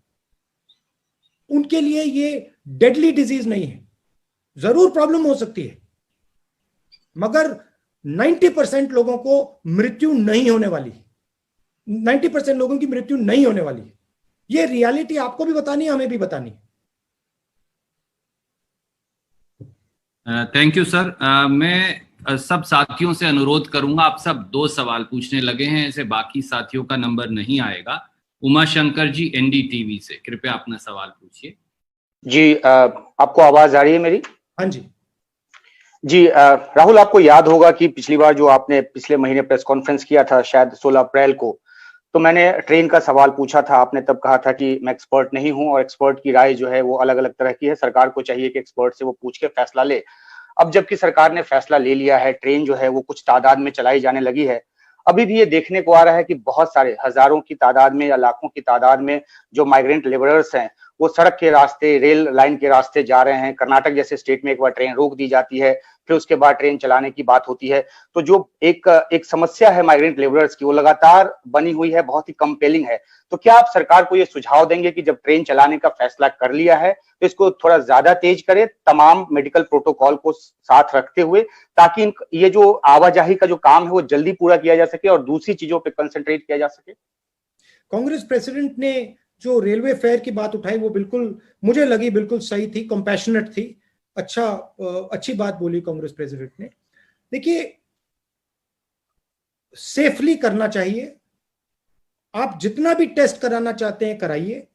उनके लिए ये डेडली डिजीज नहीं है। जरूर प्रॉब्लम हो सकती है, मगर 90% लोगों को मृत्यु नहीं होने वाली, 90% लोगों की मृत्यु नहीं होने वाली है। ये रियलिटी आपको भी बतानी है, हमें भी बतानी है। Thank you sir. मैं सब साथियों से अनुरोध करूंगा, आप सब 2 सवाल पूछने लगे हैं, ऐसे बाकी साथियों का नंबर नहीं आएगा। उमा शंकर जी एनडीटीवी से, कृपया अपना सवाल पूछिए। जी, आपको आवाज आ रही है मेरी? हाँ जी। जी, राहुल, आपको याद होगा कि पिछली बार जो आपने पिछले महीने प्रेस कॉन्फ्रेंस किया था, शायद 16 अप्रैल को, तो मैंने ट्रेन का सवाल पूछा था। आपने तब कहा था कि मैं एक्सपर्ट नहीं हूं और एक्सपर्ट की राय जो है वो अलग अलग तरह की है, सरकार को चाहिए कि एक्सपर्ट से वो पूछ के फैसला ले। अब जबकि सरकार ने फैसला ले लिया है, ट्रेन जो है वो कुछ तादाद में चलाई जाने लगी है, अभी भी ये देखने को आ रहा है कि बहुत सारे हजारों की तादाद में या लाखों की तादाद में जो माइग्रेंट लेबरर्स हैं वो सड़क के रास्ते, रेल लाइन के रास्ते जा रहे हैं। कर्नाटक जैसे स्टेट में एक बार ट्रेन रोक दी जाती है, फिर उसके बाद ट्रेन चलाने की बात होती है। तो जो एक समस्या है माइग्रेंट लेबरर्स की, वो लगातार बनी हुई है, बहुत ही कंपेलिंग है। तो क्या आप सरकार को ये सुझाव देंगे कि जब ट्रेन चलाने का फैसला कर लिया है तो इसको थोड़ा ज्यादा तेज करे, तमाम मेडिकल प्रोटोकॉल को साथ रखते हुए, ताकि ये जो आवाजाही का जो काम है वो जल्दी पूरा किया जा सके और दूसरी चीजों पर कंसंट्रेट किया जा सके? कांग्रेस प्रेसिडेंट ने जो रेलवे फेयर की बात उठाई वो बिल्कुल मुझे लगी बिल्कुल सही थी, कंपैशनेट थी, अच्छी बात बोली कांग्रेस प्रेसिडेंट ने। देखिए, सेफली करना चाहिए, आप जितना भी टेस्ट कराना चाहते हैं कराइए,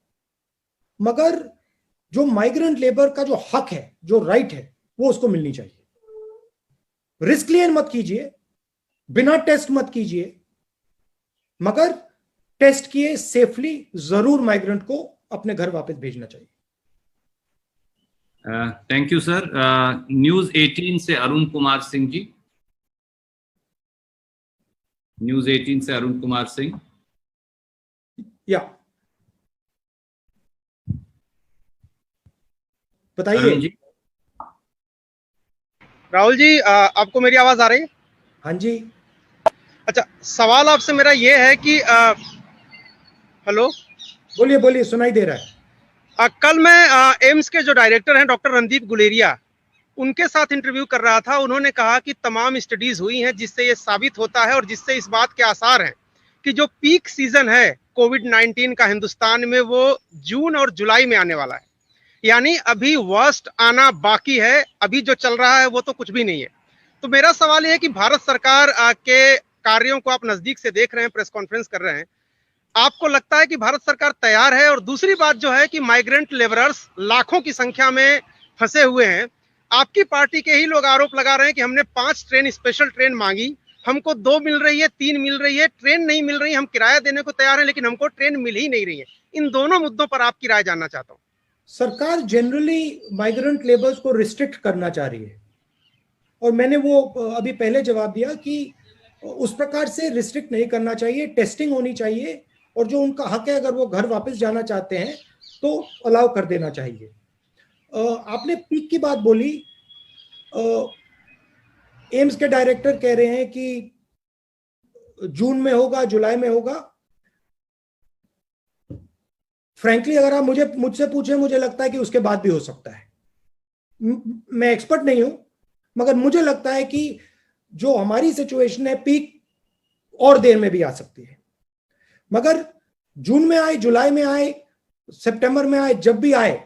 मगर जो माइग्रेंट लेबर का जो हक है, जो राइट है, वो उसको मिलनी चाहिए। रिस्क लिए मत कीजिए, बिना टेस्ट मत कीजिए, मगर टेस्ट किए सेफली जरूर माइग्रेंट को अपने घर वापस भेजना चाहिए। Thank you sir. न्यूज 18 से अरुण कुमार सिंह जी, न्यूज 18 से अरुण कुमार सिंह। या बताइए जी। राहुल जी, आपको मेरी आवाज आ रही है? हाँ जी। अच्छा, सवाल आपसे मेरा ये है कि हेलो, बोलिए बोलिए, सुनाई दे रहा है। कल मैं एम्स के जो डायरेक्टर हैं डॉक्टर रणदीप गुलेरिया, उनके साथ इंटरव्यू कर रहा था। उन्होंने कहा कि तमाम स्टडीज हुई हैं जिससे ये साबित होता है और जिससे इस बात के आसार हैं कि जो पीक सीजन है कोविड-19 का हिंदुस्तान में वो जून और जुलाई में आने वाला है। यानी अभी वर्स्ट आना बाकी है, अभी जो चल रहा है वो तो कुछ भी नहीं है। तो मेरा सवाल ये है कि भारत सरकार के कार्यों को आप नजदीक से देख रहे हैं, प्रेस कॉन्फ्रेंस कर रहे हैं, आपको लगता है कि भारत सरकार तैयार है? और दूसरी बात जो है कि माइग्रेंट लेबरर्स लाखों की संख्या में फंसे हुए हैं, आपकी पार्टी के ही लोग आरोप लगा रहे हैं कि हमने 5 ट्रेन, स्पेशल ट्रेन मांगी, हमको 2 मिल रही है, 3 मिल रही है, ट्रेन नहीं मिल रही, हम किराया देने को तैयार हैं लेकिन हमको ट्रेन मिल ही नहीं रही है। इन दोनों मुद्दों पर आपकी राय जानना चाहता हूँ। सरकार जनरली माइग्रेंट लेबर्स को रिस्ट्रिक्ट करना चाह रही है और मैंने वो अभी पहले जवाब दिया कि उस प्रकार से रिस्ट्रिक्ट नहीं करना चाहिए, टेस्टिंग होनी चाहिए, और जो उनका हक है अगर वो घर वापस जाना चाहते हैं तो अलाउ कर देना चाहिए। आपने पीक की बात बोली, एम्स के डायरेक्टर कह रहे हैं कि जून में होगा, जुलाई में होगा। फ्रैंकली अगर आप मुझसे पूछे, मुझे लगता है कि उसके बाद भी हो सकता है। मैं एक्सपर्ट नहीं हूं, मगर मुझे लगता है कि जो हमारी सिचुएशन है, पीक और देर में भी आ सकती है। मगर जून में आए, जुलाई में आए, सितंबर में आए, जब भी आए,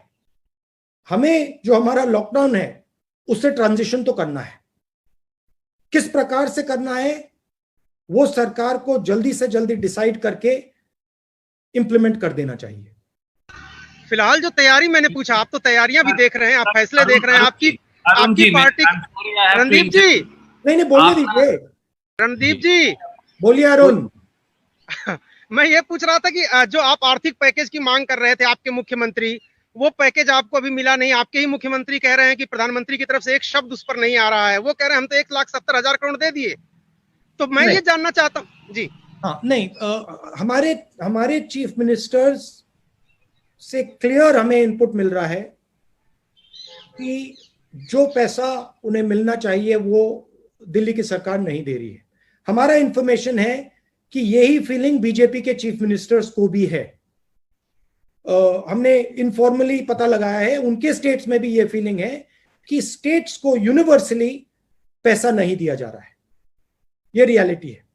हमें जो हमारा लॉकडाउन है उससे ट्रांजिशन तो करना है। किस प्रकार से करना है वो सरकार को जल्दी से जल्दी डिसाइड करके इंप्लीमेंट कर देना चाहिए। फिलहाल जो तैयारी मैंने पूछा, आप तो तैयारियां भी देख रहे हैं, आप फैसले देख रहे हैं, आपकी पार्टी। रणदीप जी, नहीं बोलने दीजिए। रणदीप जी बोलिए। अरुण, मैं ये पूछ रहा था कि जो आप आर्थिक पैकेज की मांग कर रहे थे आपके मुख्यमंत्री, वो पैकेज आपको अभी मिला नहीं। आपके ही मुख्यमंत्री कह रहे हैं कि प्रधानमंत्री की तरफ से एक शब्द उस पर नहीं आ रहा है। वो कह रहे हैं हम तो 1,70,000 करोड़ दे दिए। तो मैं ये जानना चाहता हूँ जी। हाँ, नहीं, हमारे चीफ मिनिस्टर्स से क्लियर हमें इनपुट मिल रहा है कि जो पैसा उन्हें मिलना चाहिए वो दिल्ली की सरकार नहीं दे रही है। हमारा इंफॉर्मेशन है कि यही फीलिंग बीजेपी के चीफ मिनिस्टर्स को भी है। हमने इनफॉर्मली पता लगाया है, उनके स्टेट्स में भी ये फीलिंग है कि स्टेट्स को यूनिवर्सली पैसा नहीं दिया जा रहा है। ये रियलिटी है।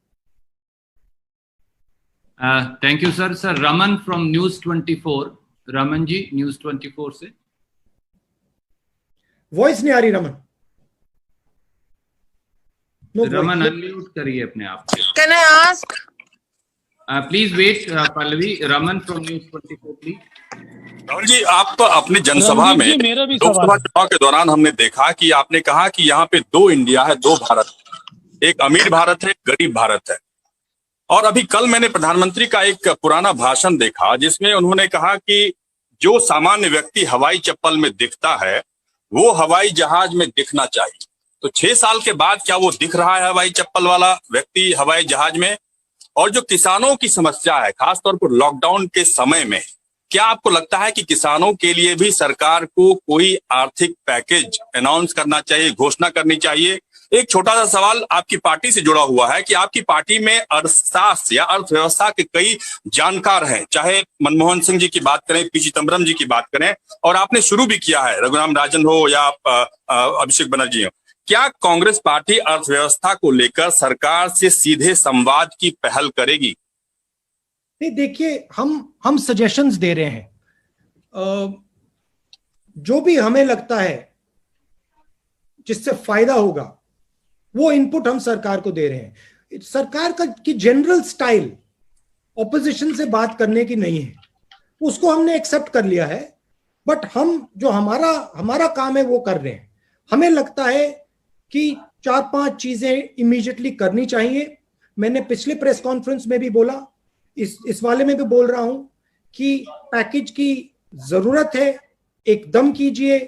Thank you sir. Sir Raman from news 24। Raman ji, news 24 से वॉइस नहीं आ रही। रमन, रमन अनम्यूट करिए अपने आप। Can I ask? Please wait Pallavi. Raman from news 24 please. Rahul ji, आप अपनी जनसभा में लोकसभा चुनाव के दौरान हमने देखा कि आपने कहा कि यहाँ पे दो इंडिया है, दो भारत, एक अमीर भारत है, एक गरीब भारत है। और अभी कल मैंने प्रधानमंत्री का एक पुराना भाषण देखा जिसमें उन्होंने कहा कि जो सामान्य व्यक्ति हवाई चप्पल में दिखता है वो हवाई जहाज में दिखना चाहिए। तो 6 साल के बाद क्या वो दिख रहा है हवाई चप्पल वाला व्यक्ति हवाई जहाज में? और जो किसानों की समस्या है खासतौर पर लॉकडाउन के समय में, क्या आपको लगता है कि किसानों के लिए भी सरकार को कोई आर्थिक पैकेज अनाउंस करना चाहिए, घोषणा करनी चाहिए? एक छोटा सा सवाल आपकी पार्टी से जुड़ा हुआ है कि आपकी पार्टी में अर्थशास्त्र या अर्थव्यवस्था के कई जानकार हैं, चाहे मनमोहन सिंह जी की बात करें, पी चिदम्बरम जी की बात करें, और आपने शुरू भी किया है, रघुराम राजन हो या अभिषेक बनर्जी हो। क्या कांग्रेस पार्टी अर्थव्यवस्था को लेकर सरकार से सीधे संवाद की पहल करेगी? नहीं, देखिए, हम सजेशंस दे रहे हैं। जो भी हमें लगता है जिससे फायदा होगा वो इनपुट हम सरकार को दे रहे हैं। सरकार की जनरल स्टाइल ऑपोजिशन से बात करने की नहीं है, उसको हमने एक्सेप्ट कर लिया है। बट हम जो हमारा काम है वो कर रहे हैं। हमें लगता है कि 4-5 चीजें इमीडिएटली करनी चाहिए। मैंने पिछले प्रेस कॉन्फ्रेंस में भी बोला, इस वाले में भी बोल रहा हूं कि पैकेज की जरूरत है, एकदम कीजिए।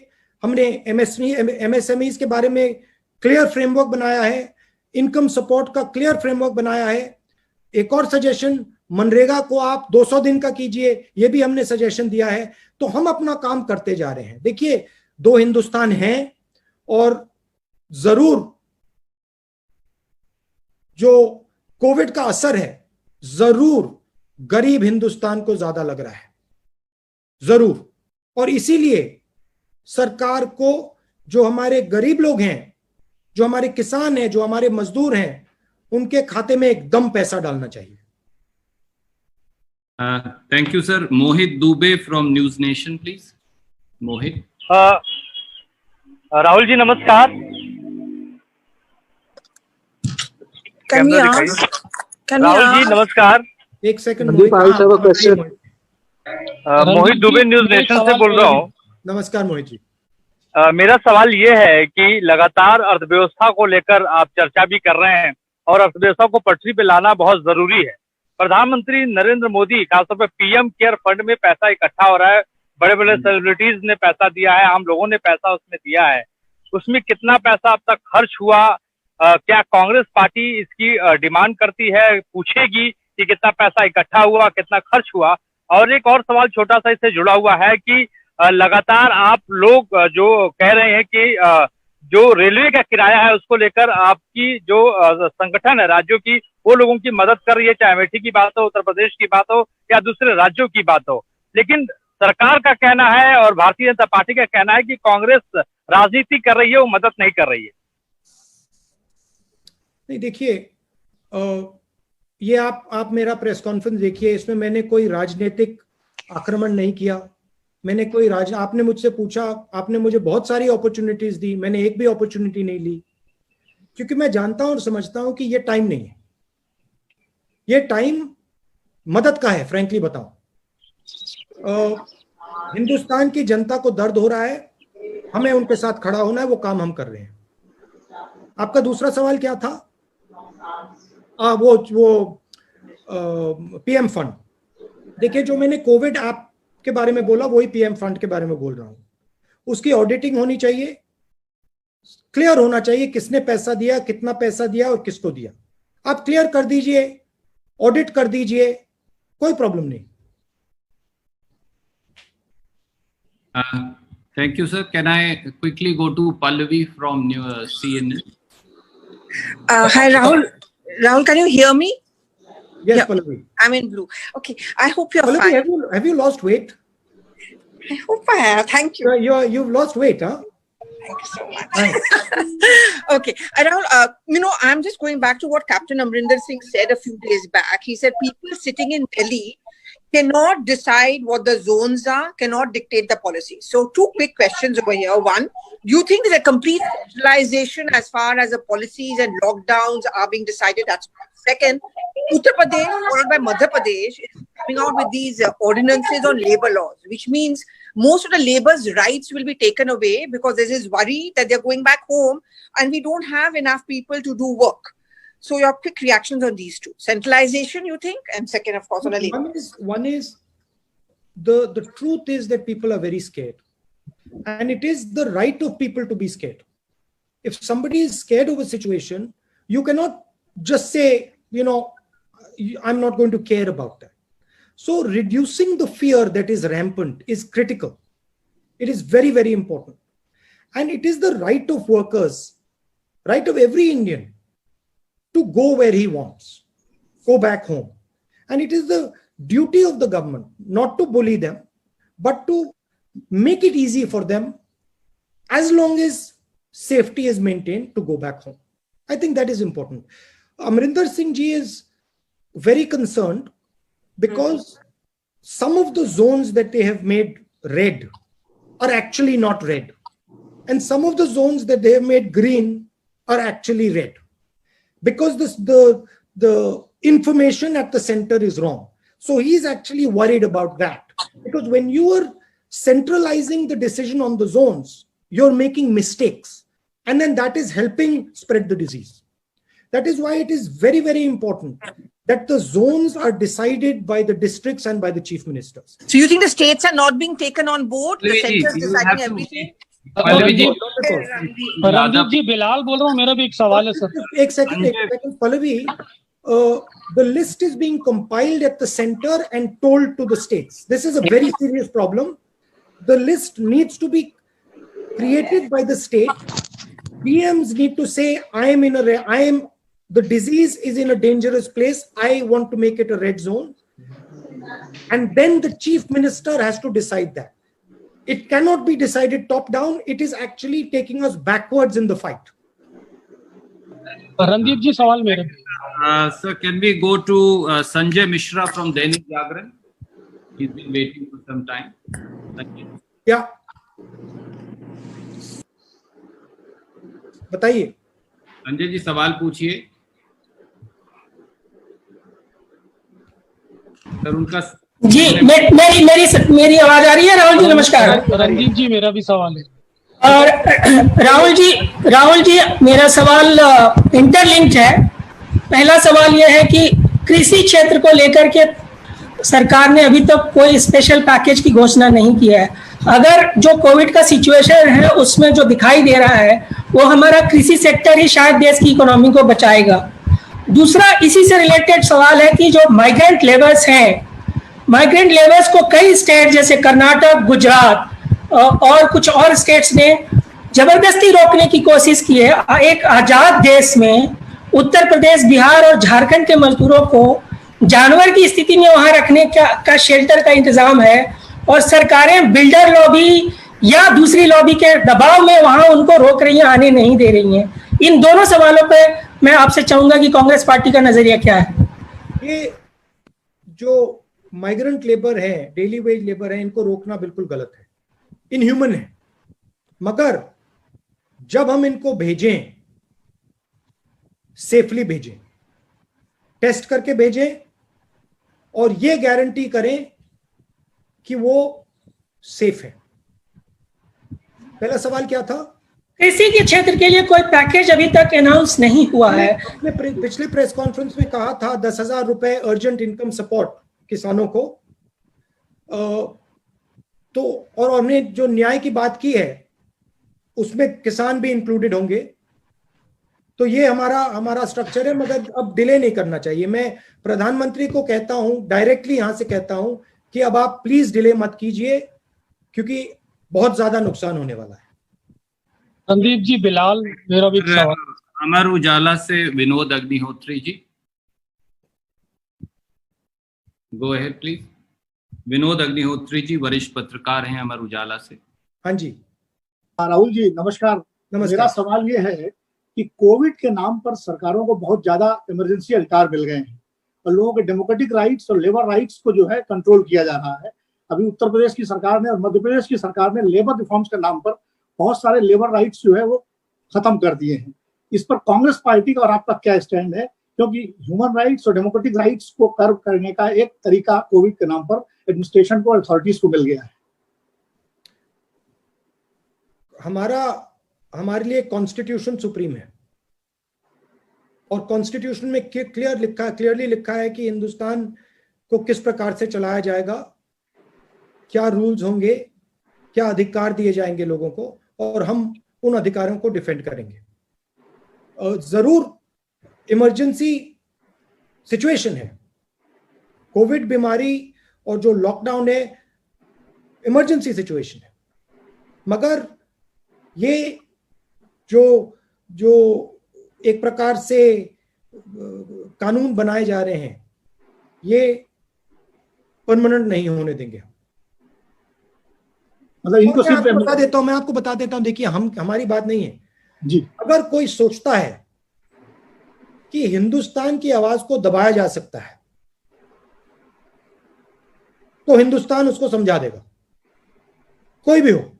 हमने एमएसएमईज के बारे में क्लियर फ्रेमवर्क बनाया है, इनकम सपोर्ट का क्लियर फ्रेमवर्क बनाया है। एक और सजेशन, मनरेगा को आप 200 दिन का कीजिए, ये भी हमने सजेशन दिया है। तो हम अपना काम करते जा रहे हैं। देखिए, 2 हिंदुस्तान हैं और जरूर जो कोविड का असर है जरूर गरीब हिंदुस्तान को ज्यादा लग रहा है, जरूर। और इसीलिए सरकार को जो हमारे गरीब लोग हैं, जो हमारे किसान हैं, जो हमारे मजदूर हैं, उनके खाते में एकदम पैसा डालना चाहिए। Thank you sir. Mohit Dubey from News Nation please. Mohit. Rahul ji नमस्कार। राहुल जी नमस्कार। एक second, Mohit Dubey News Nation से बोल रहा हूँ। नमस्कार मोहित जी। मेरा सवाल ये है कि लगातार अर्थव्यवस्था को लेकर आप चर्चा भी कर रहे हैं और अर्थव्यवस्था को पटरी पे लाना बहुत जरूरी है। प्रधानमंत्री नरेंद्र मोदी खासतौर पर पीएम केयर फंड में पैसा इकट्ठा हो रहा है, बड़े बड़े सेलिब्रिटीज ने पैसा दिया है, आम लोगों ने पैसा उसमें दिया है। उसमें कितना पैसा अब तक खर्च हुआ? क्या कांग्रेस पार्टी इसकी डिमांड करती है, पूछेगी कि कितना पैसा इकट्ठा हुआ, कितना खर्च हुआ? और एक और सवाल छोटा सा इससे जुड़ा हुआ है कि लगातार आप लोग जो कह रहे हैं कि जो रेलवे का किराया है उसको लेकर आपकी जो संगठन है राज्यों की, वो लोगों की मदद कर रही है, चाहे अमेठी की बात हो, उत्तर प्रदेश की बात हो या दूसरे राज्यों की बात हो। लेकिन सरकार का कहना है और भारतीय जनता पार्टी का कहना है कि कांग्रेस राजनीति कर रही है, वो मदद नहीं कर रही है। नहीं, देखिए, ये आप मेरा प्रेस कॉन्फ्रेंस देखिए, इसमें मैंने कोई राजनीतिक आक्रमण नहीं किया। मैंने कोई आपने मुझसे पूछा, आपने मुझे बहुत सारी अपॉर्चुनिटीज दी, मैंने एक भी अपॉर्चुनिटी नहीं ली, क्योंकि मैं जानता हूं और समझता हूं कि ये टाइम नहीं है। ये टाइम मदद का है, फ्रैंकली बताऊं। हिंदुस्तान की जनता को दर्द हो रहा है, हमें उनके साथ खड़ा होना है, वो काम हम कर रहे हैं। आपका दूसरा सवाल क्या था? वो पीएम फंड। देखिए, जो मैंने कोविड ऐप के बारे में बोला वही पीएम फंड के बारे में बोल रहा हूं। उसकी ऑडिटिंग होनी चाहिए, क्लियर होना चाहिए किसने पैसा दिया, कितना पैसा दिया और किसको दिया। आप क्लियर कर दीजिए, ऑडिट कर दीजिए, कोई प्रॉब्लम नहीं। Thank you, sir. Can I quickly go to Pallavi from CNN? Hi, Rahul. Rahul, can you hear me? Yes, Yeah. Pallavi. I'm in blue. Okay. I hope you're Pallavi, fine. have you lost weight? I hope I have. Thank you. You've lost weight, huh? Thank you so much. Okay. Rahul, I'm just going back to what Captain Amrinder Singh said a few days back. He said people sitting in Delhi cannot decide what the zones are, cannot dictate the policy. So 2 quick questions over here. One, do you think there's a complete centralization as far as the policies and lockdowns are being decided? That's one. Second, Uttar Pradesh followed by Madhya Pradesh is coming out with these ordinances on labor laws, which means most of the labor's rights will be taken away because there's this worry that they're going back home and we don't have enough people to do work. So your quick reactions on these two. Centralization, you think? And second, of course, on the labor. One is the truth is that people are very scared. And it is the right of people to be scared. If somebody is scared of a situation, you cannot just say, I'm not going to care about that. So reducing the fear that is rampant is critical. It is very, very important. And it is the right of workers, right of every Indian, to go where he wants, go back home. And it is the duty of the government not to bully them, but to make it easy for them as long as safety is maintained to go back home. I think that is important. Amrinder Singh ji is very concerned because some of the zones that they have made red are actually not red. And some of the zones that they have made green are actually red. Because the information at the center is wrong. So he's actually worried about that. Because when you are centralizing the decision on the zones, you're making mistakes. And then that is helping spread the disease. That is why it is very, very important that the zones are decided by the districts and by the chief ministers. So you think the states are not being taken on board? The center is deciding everything? Randeep जी, बिलाल बोल रहा हूँ, मेरा भी एक सवाल है sir. एक second Pallavi, the list is being compiled at the center and told to the states. This is a very serious problem. The list needs to be created by the state. PMs need to say, the disease is in a dangerous place. I want to make it a red zone. And then the chief minister has to decide that. It cannot be decided top down. It is actually taking us backwards in the fight. Randeep ji, सवाल मेरे। Sir, can we go to Sanjay Mishra from Dainik Jagran? He's been waiting for some time. Thank you. Yeah. बताइए। संजय जी, सवाल पूछिए। Sir, उनका जी, मेरी आवाज आ रही है? राहुल जी नमस्कार। रणदीप जी, मेरा भी सवाल है। और राहुल जी मेरा सवाल इंटरलिंक्ड है। पहला सवाल यह है कि कृषि क्षेत्र को लेकर के सरकार ने अभी तक कोई स्पेशल पैकेज की घोषणा नहीं किया है। अगर जो कोविड का सिचुएशन है उसमें जो दिखाई दे रहा है वो हमारा कृषि सेक्टर ही शायद देश की इकोनॉमी को बचाएगा। दूसरा इसी से रिलेटेड सवाल है कि जो माइग्रेंट लेबर्स हैं, माइग्रेंट लेबर्स को कई स्टेट जैसे कर्नाटक, गुजरात और कुछ और स्टेट्स ने जबरदस्ती रोकने की कोशिश की है। एक आजाद देश में उत्तर प्रदेश, बिहार और झारखंड के मजदूरों को जानवर की स्थिति में वहां रखने का शेल्टर का इंतजाम है और सरकारें बिल्डर लॉबी या दूसरी लॉबी के दबाव में वहां उनको रोक रही हैं, आने नहीं दे रही हैं। इन दोनों सवालों पे मैं आपसे चाहूंगा कि कांग्रेस पार्टी का नजरिया क्या है। ये जो माइग्रेंट लेबर है, डेली वेज लेबर है, इनको रोकना बिल्कुल गलत है, इनह्यूमन है। मगर जब हम इनको भेजें, सेफली भेजें, टेस्ट करके भेजें और ये गारंटी करें कि वो सेफ है। पहला सवाल क्या था? कृषि के क्षेत्र के लिए कोई पैकेज अभी तक अनाउंस नहीं हुआ है। पिछले प्रेस कॉन्फ्रेंस में कहा था 10,000 रुपए अर्जेंट इनकम सपोर्ट किसानों को। तो और हमने जो न्याय की बात की है उसमें किसान भी इंक्लूडेड होंगे। तो ये हमारा स्ट्रक्चर है, मगर अब डिले नहीं करना चाहिए। मैं प्रधानमंत्री को कहता हूं, डायरेक्टली यहां से कहता हूं कि अब आप प्लीज डिले मत कीजिए, क्योंकि बहुत ज्यादा नुकसान होने वाला है। संदीप जी, बिलाल, मेरा भी सवाल। अमर उजाला से Vinod Agnihotri ji, go ahead please. Vinod Agnihotri ji वरिष्ठ पत्रकार हैं अमर उजाला से। हाँ जी। राहुल जी नमस्कार। मेरा सवाल ये है कि कोविड के नाम पर सरकारों को बहुत ज्यादा इमरजेंसी अधिकार मिल गए हैं और लोगों के डेमोक्रेटिक राइट्स और लेबर राइट्स को जो है कंट्रोल किया जा रहा है। अभी उत्तर प्रदेश की सरकार ने और मध्य प्रदेश की सरकार ने लेबर रिफॉर्म्स के नाम पर बहुत सारे लेबर राइट्स जो है वो खत्म कर दिए हैं। इस पर कांग्रेस पार्टी का और आपका क्या स्टैंड है? क्योंकि ह्यूमन राइट्स और डेमोक्रेटिक राइट्स को कर्व करने का एक तरीका कोविड के नाम पर एडमिनिस्ट्रेशन को, अथॉरिटीज को मिल गया है। हमारे लिए कॉन्स्टिट्यूशन सुप्रीम है और कॉन्स्टिट्यूशन में क्लियरली लिखा है कि हिंदुस्तान को किस प्रकार से चलाया जाएगा, क्या रूल्स होंगे, क्या अधिकार दिए जाएंगे लोगों को, और हम उन अधिकारों को डिफेंड करेंगे। जरूर इमरजेंसी सिचुएशन है, कोविड बीमारी और जो लॉकडाउन है इमरजेंसी सिचुएशन है, मगर ये जो एक प्रकार से कानून बनाए जा रहे हैं ये परमानेंट नहीं होने देंगे। मतलब इनको सिर्फ मैं आपको बता देता हूं, देखिए हमारी बात नहीं है जी। अगर कोई सोचता है कि हिंदुस्तान की आवाज को दबाया जा सकता है तो हिंदुस्तान उसको समझा देगा, कोई भी हो।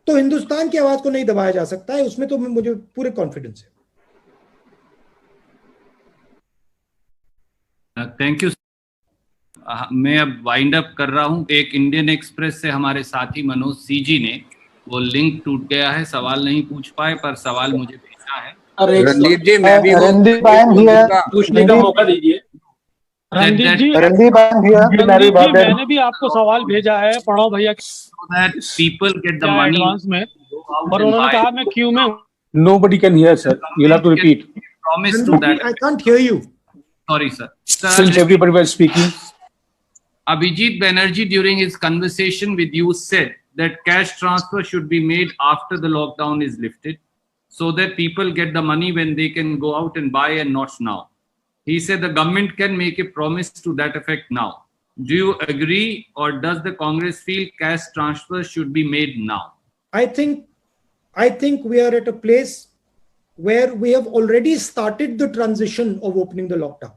तो हिंदुस्तान की आवाज को नहीं दबाया जा सकता है, उसमें तो मुझे पूरे कॉन्फिडेंस है। Thank you. मैं अब वाइंड अप कर रहा हूं। एक इंडियन एक्सप्रेस से हमारे साथी मनोज सीजी ने, वो लिंक टूट गया है, सवाल नहीं पूछ पाए, पर सवाल मुझे भेजना है। रणदीप जी, मैं भी पूछने का मौका दीजिए। रणदीप जी, मैंने भी आपको सवाल भेजा है, पढ़ो भैया। People get the money advance में, और उन्होंने कहा मैं क्यू में। Nobody can hear, sir. You'll have to repeat. Promise to that. I can't hear you. Sorry, sir. Since everybody was speaking. Abhijit Banerjee, during his conversation with you, said that cash transfer should be made after the lockdown is lifted, so that people get the money when they can go out and buy and not now. He said the government can make a promise to that effect now. Do you agree, or does the Congress feel cash transfer should be made now? I think we are at a place where we have already started the transition of opening the lockdown.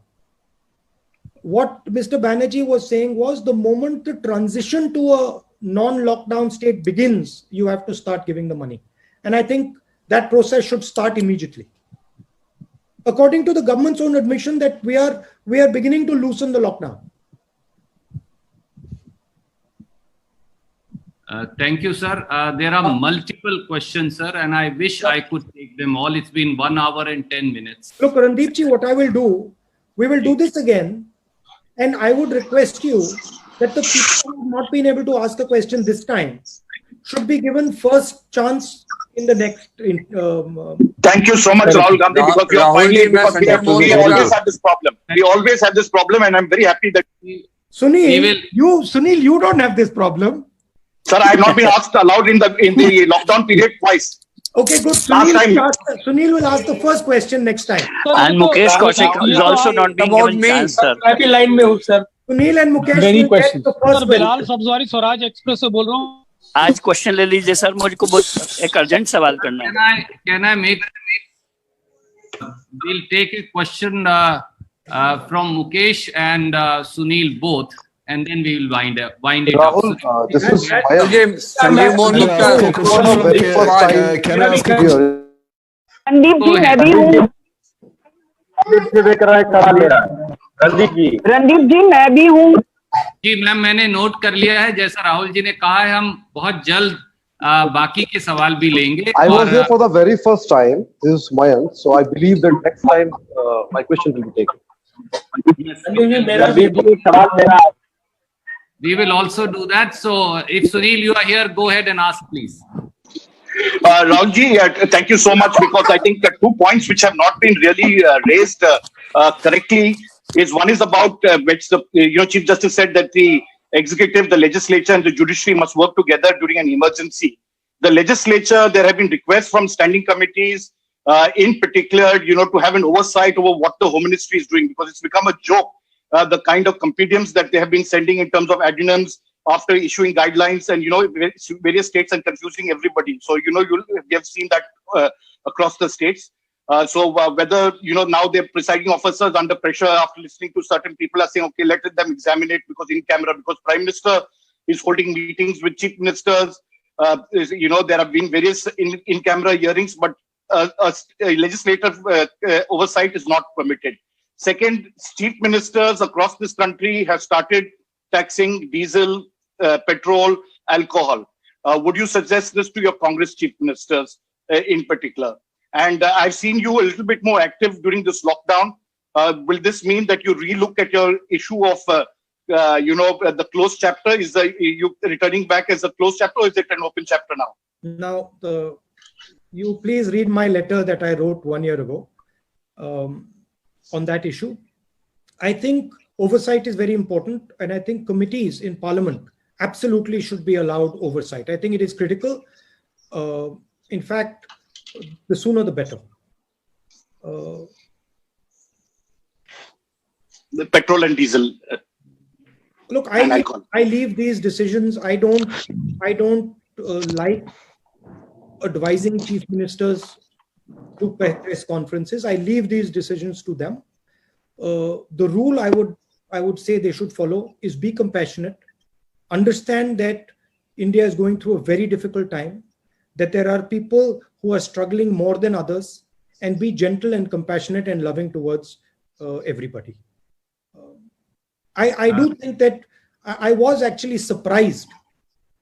What Mr. Banerjee was saying was the moment the transition to a non-lockdown state begins, you have to start giving the money. And I think that process should start immediately. According to the government's own admission that we are beginning to loosen the lockdown. Thank you, sir. There are multiple questions, sir, and I wish I could take them all. It's been 1 hour and 10 minutes. Look, Randeep ji, what I will do, we will do this again, and I would request you that the people who have not been able to ask a question this time should be given first chance in the next. Thank you so much, Rahul Gandhi, because you are finding, because we always have this problem. We always have this problem, and I'm very happy that Sunil, you don't have this problem. Sir, I have not been allowed in the lockdown period twice. Okay, good. Sunil will ask the first question next time. And Mukesh Kaushik is also not being given chance, sir. Happy line में हूँ sir. Sunil and Mukesh Very will question. get the first Sir, Bilal Sabzwari Swaraj express से बोल रहा हूँ. आज question ले लीजिए sir, मुझको बहुत एक अर्जेंट सवाल करना है. Can I make? We'll take a question from Mukesh and Sunil both, and then we will wind it Rahul, up. This is Sanjeev Mohan Gupta. Can I ask you? Randeep ji मैं भी हूँ. रणदीप जी मैं भी हूँ. जी मैम, मैंने नोट कर लिया है. जैसा राहुल जी ने कहा है, हम बहुत जल्द बाकी के सवाल भी लेंगे. I was here for the very first time. This is Mayank, so I believe that next time my question will be taken. We will also do that. So if Sunil, you are here, go ahead and ask, please. Rahulji, thank you so much, because I think 2 points which have not been really raised correctly is, one is about which the Chief Justice said that the executive, the legislature, and the judiciary must work together during an emergency. The legislature, there have been requests from standing committees, in particular, to have an oversight over what the Home Ministry is doing, because it's become a joke, the kind of compendiums that they have been sending in terms of addendums after issuing guidelines, and various states, and confusing everybody. So we have seen that across the states. So whether now their presiding officers under pressure after listening to certain people are saying, okay, let them examine it because in camera, because Prime Minister is holding meetings with chief ministers. There have been various in camera hearings, but a legislative oversight is not permitted. Second, chief ministers across this country have started taxing diesel, petrol, alcohol. Would you suggest this to your Congress chief ministers in particular? And I've seen you a little bit more active during this lockdown. Will this mean that you relook at your issue of, the closed chapter? Is you returning back as a closed chapter, or is it an open chapter now? Now, you please read my letter that I wrote 1 year ago on that issue. I think oversight is very important, and I think committees in Parliament absolutely should be allowed oversight. I think it is critical. In fact, the sooner the better. The petrol and diesel. Look, I leave these decisions. I don't like advising chief ministers to press conferences. I leave these decisions to them. The rule I would say they should follow is be compassionate, understand that India is going through a very difficult time, that there are people who are struggling more than others, and be gentle and compassionate and loving towards everybody. I do think that I was actually surprised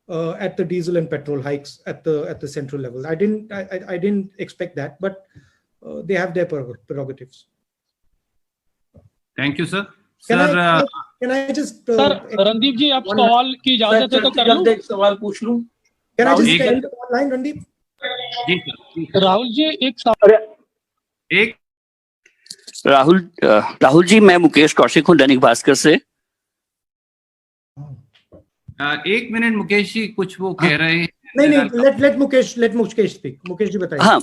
at the diesel and petrol hikes at the central level. I didn't expect that, but they have their prerogatives. Thank you, sir. Can I just Sir, Randeep जी, आप सवाल की इजाजत है तो कर लूं? एक सवाल पूछ लूं? Can I just end online, Randeep? Ji sir. Rahul ji एक सवाल. राहुल जी, मैं मुकेश कौशिक हूँ दैनिक भास्कर से. 1 मिनट मुकेश जी, कुछ वो कह रहे हैं. नहीं, let मुकेश speak. मुकेश जी बताइए. हाँ,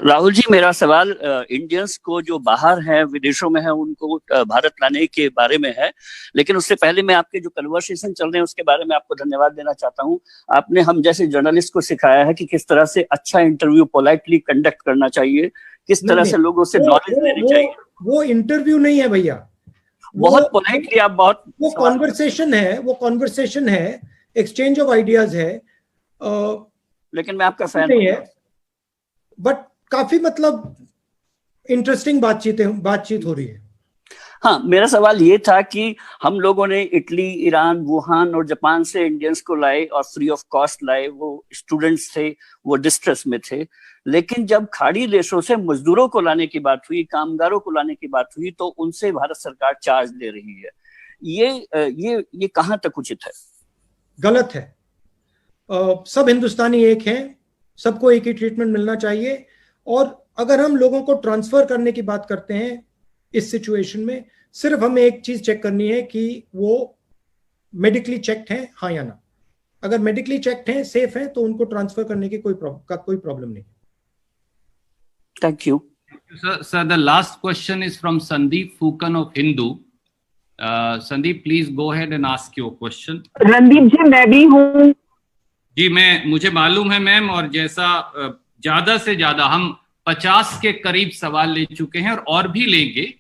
राहुल जी, मेरा सवाल इंडियंस को जो बाहर हैं, विदेशों में हैं, उनको भारत लाने के बारे में है. लेकिन उससे पहले मैं आपके जो कन्वर्सेशन चल रहे हैं उसके बारे में आपको धन्यवाद देना चाहता हूँ. आपने हम जैसे जर्नलिस्ट को सिखाया है कि किस तरह से अच्छा इंटरव्यू पोलाइटली कंडक्ट करना चाहिए, किस तरह से लोगों से नॉलेज लेनी चाहिए. वो इंटरव्यू नहीं है भैया, बहुत पोलाइटली आप बहुत वो कॉन्वर्सेशन है, एक्सचेंज ऑफ आइडियाज है. लेकिन मैं आपका फैन नहीं है, बट काफी इंटरेस्टिंग बातचीत हो रही है. हाँ, मेरा सवाल ये था कि हम लोगों ने इटली, ईरान, वुहान और जापान से इंडियंस को लाए और फ्री ऑफ कॉस्ट लाए. वो स्टूडेंट्स थे, वो डिस्ट्रेस में थे. लेकिन जब खाड़ी देशों से मजदूरों को लाने की बात हुई, कामगारों को लाने की बात हुई, तो उनसे भारत सरकार चार्ज ले रही है. ये कहाँ तक उचित है? गलत है। सब हिंदुस्तानी एक हैं, सबको एक ही ट्रीटमेंट मिलना चाहिए। और अगर हम लोगों को ट्रांसफर करने की बात करते हैं इस सिचुएशन में, सिर्फ हमें एक चीज चेक करनी है कि वो मेडिकली चेक्ड हैं, हाँ या ना। अगर मेडिकली चेक्ड हैं, सेफ हैं, तो उनको ट्रांसफर करने की कोई प्रॉब्लम नहीं। Thank you sir. The last question is from Sandeep Fukan of Hindu. Sandeep, please go ahead and ask your question. Randeep ji, मैं भी हूँ जी। मुझे मालूम है मैम, और जैसा ज्यादा से ज्यादा हम 50 के करीब सवाल ले चुके हैं और भी लेंगे।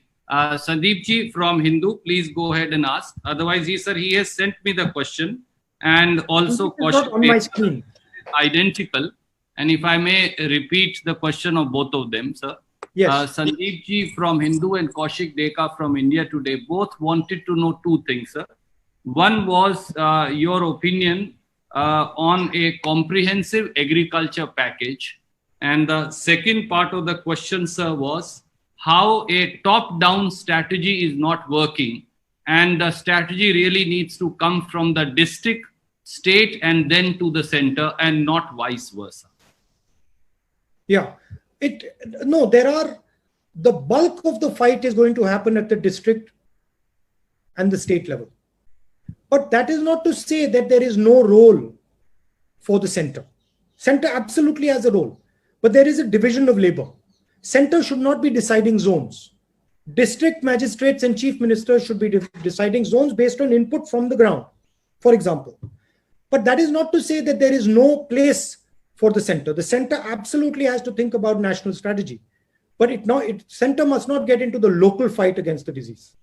Sandeep ji from Hindu, please go ahead and ask. Otherwise, he has sent me the question, and also question on my screen identical. And if I may repeat the question of both of them, sir. Yes. Sandeep ji from Hindu and Kaushik Deka from India Today both wanted to know two things, sir. One was your opinion on a comprehensive agriculture package, and the second part of the question, sir, was how a top-down strategy is not working, and the strategy really needs to come from the district, state, and then to the center, and not vice versa. Yeah, the bulk of the fight is going to happen at the district and the state level. But that is not to say that there is no role for the center. Center absolutely has a role, but there is a division of labor. Center should not be deciding zones. District magistrates and chief ministers should be deciding zones based on input from the ground, for example. But that is not to say that there is no place for the center. The center absolutely has to think about national strategy, but center must not get into the local fight against the disease.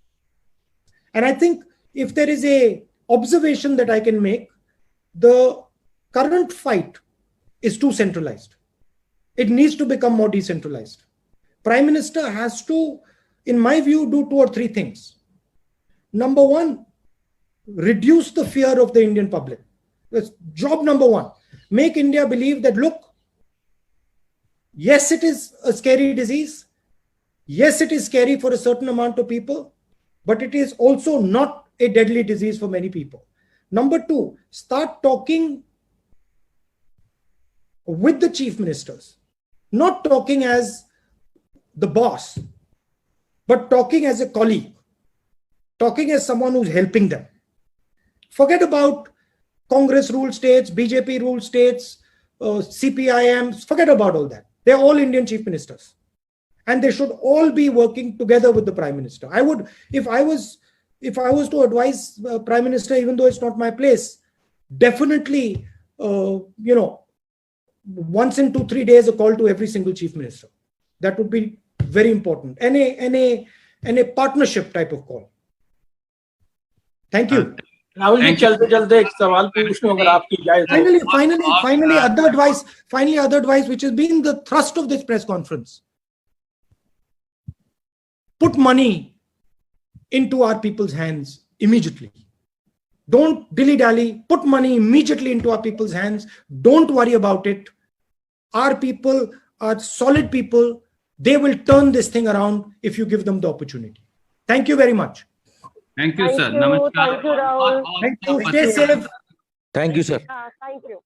And I think if there is a observation that I can make, the current fight is too centralized. It needs to become more decentralized. Prime Minister has to, in my view, do 2 or 3 things. Number one, reduce the fear of the Indian public. That's job number one. Make India believe that, look, yes, it is a scary disease. Yes, it is scary for a certain amount of people, but it is also not a deadly disease for many people. Number two, start talking with the chief ministers, not talking as the boss, but talking as a colleague, talking as someone who's helping them. Forget about Congress ruled states, BJP ruled states, CPIM, forget about all that. They're all Indian chief ministers, and they should all be working together with the Prime Minister. I would, if I was to advise Prime Minister, even though it's not my place, definitely, once in 2-3 days, a call to every single chief minister. That would be very important. And a partnership type of call. Thank you. Rahul ji, चलते एक सवाल पूछूं अगर आपकी इजाजत हो। Finally, other advice, which has been the thrust of this press conference. Put money into our people's hands immediately. Don't dilly-dally. Put money immediately into our people's hands. Don't worry about it. Our people are solid people. They will turn this thing around if you give them the opportunity. Thank you very much. Thank you, sir. Namaskar. Thank you, Rahul. Thank you. Stay safe. Thank you, sir. Thank you.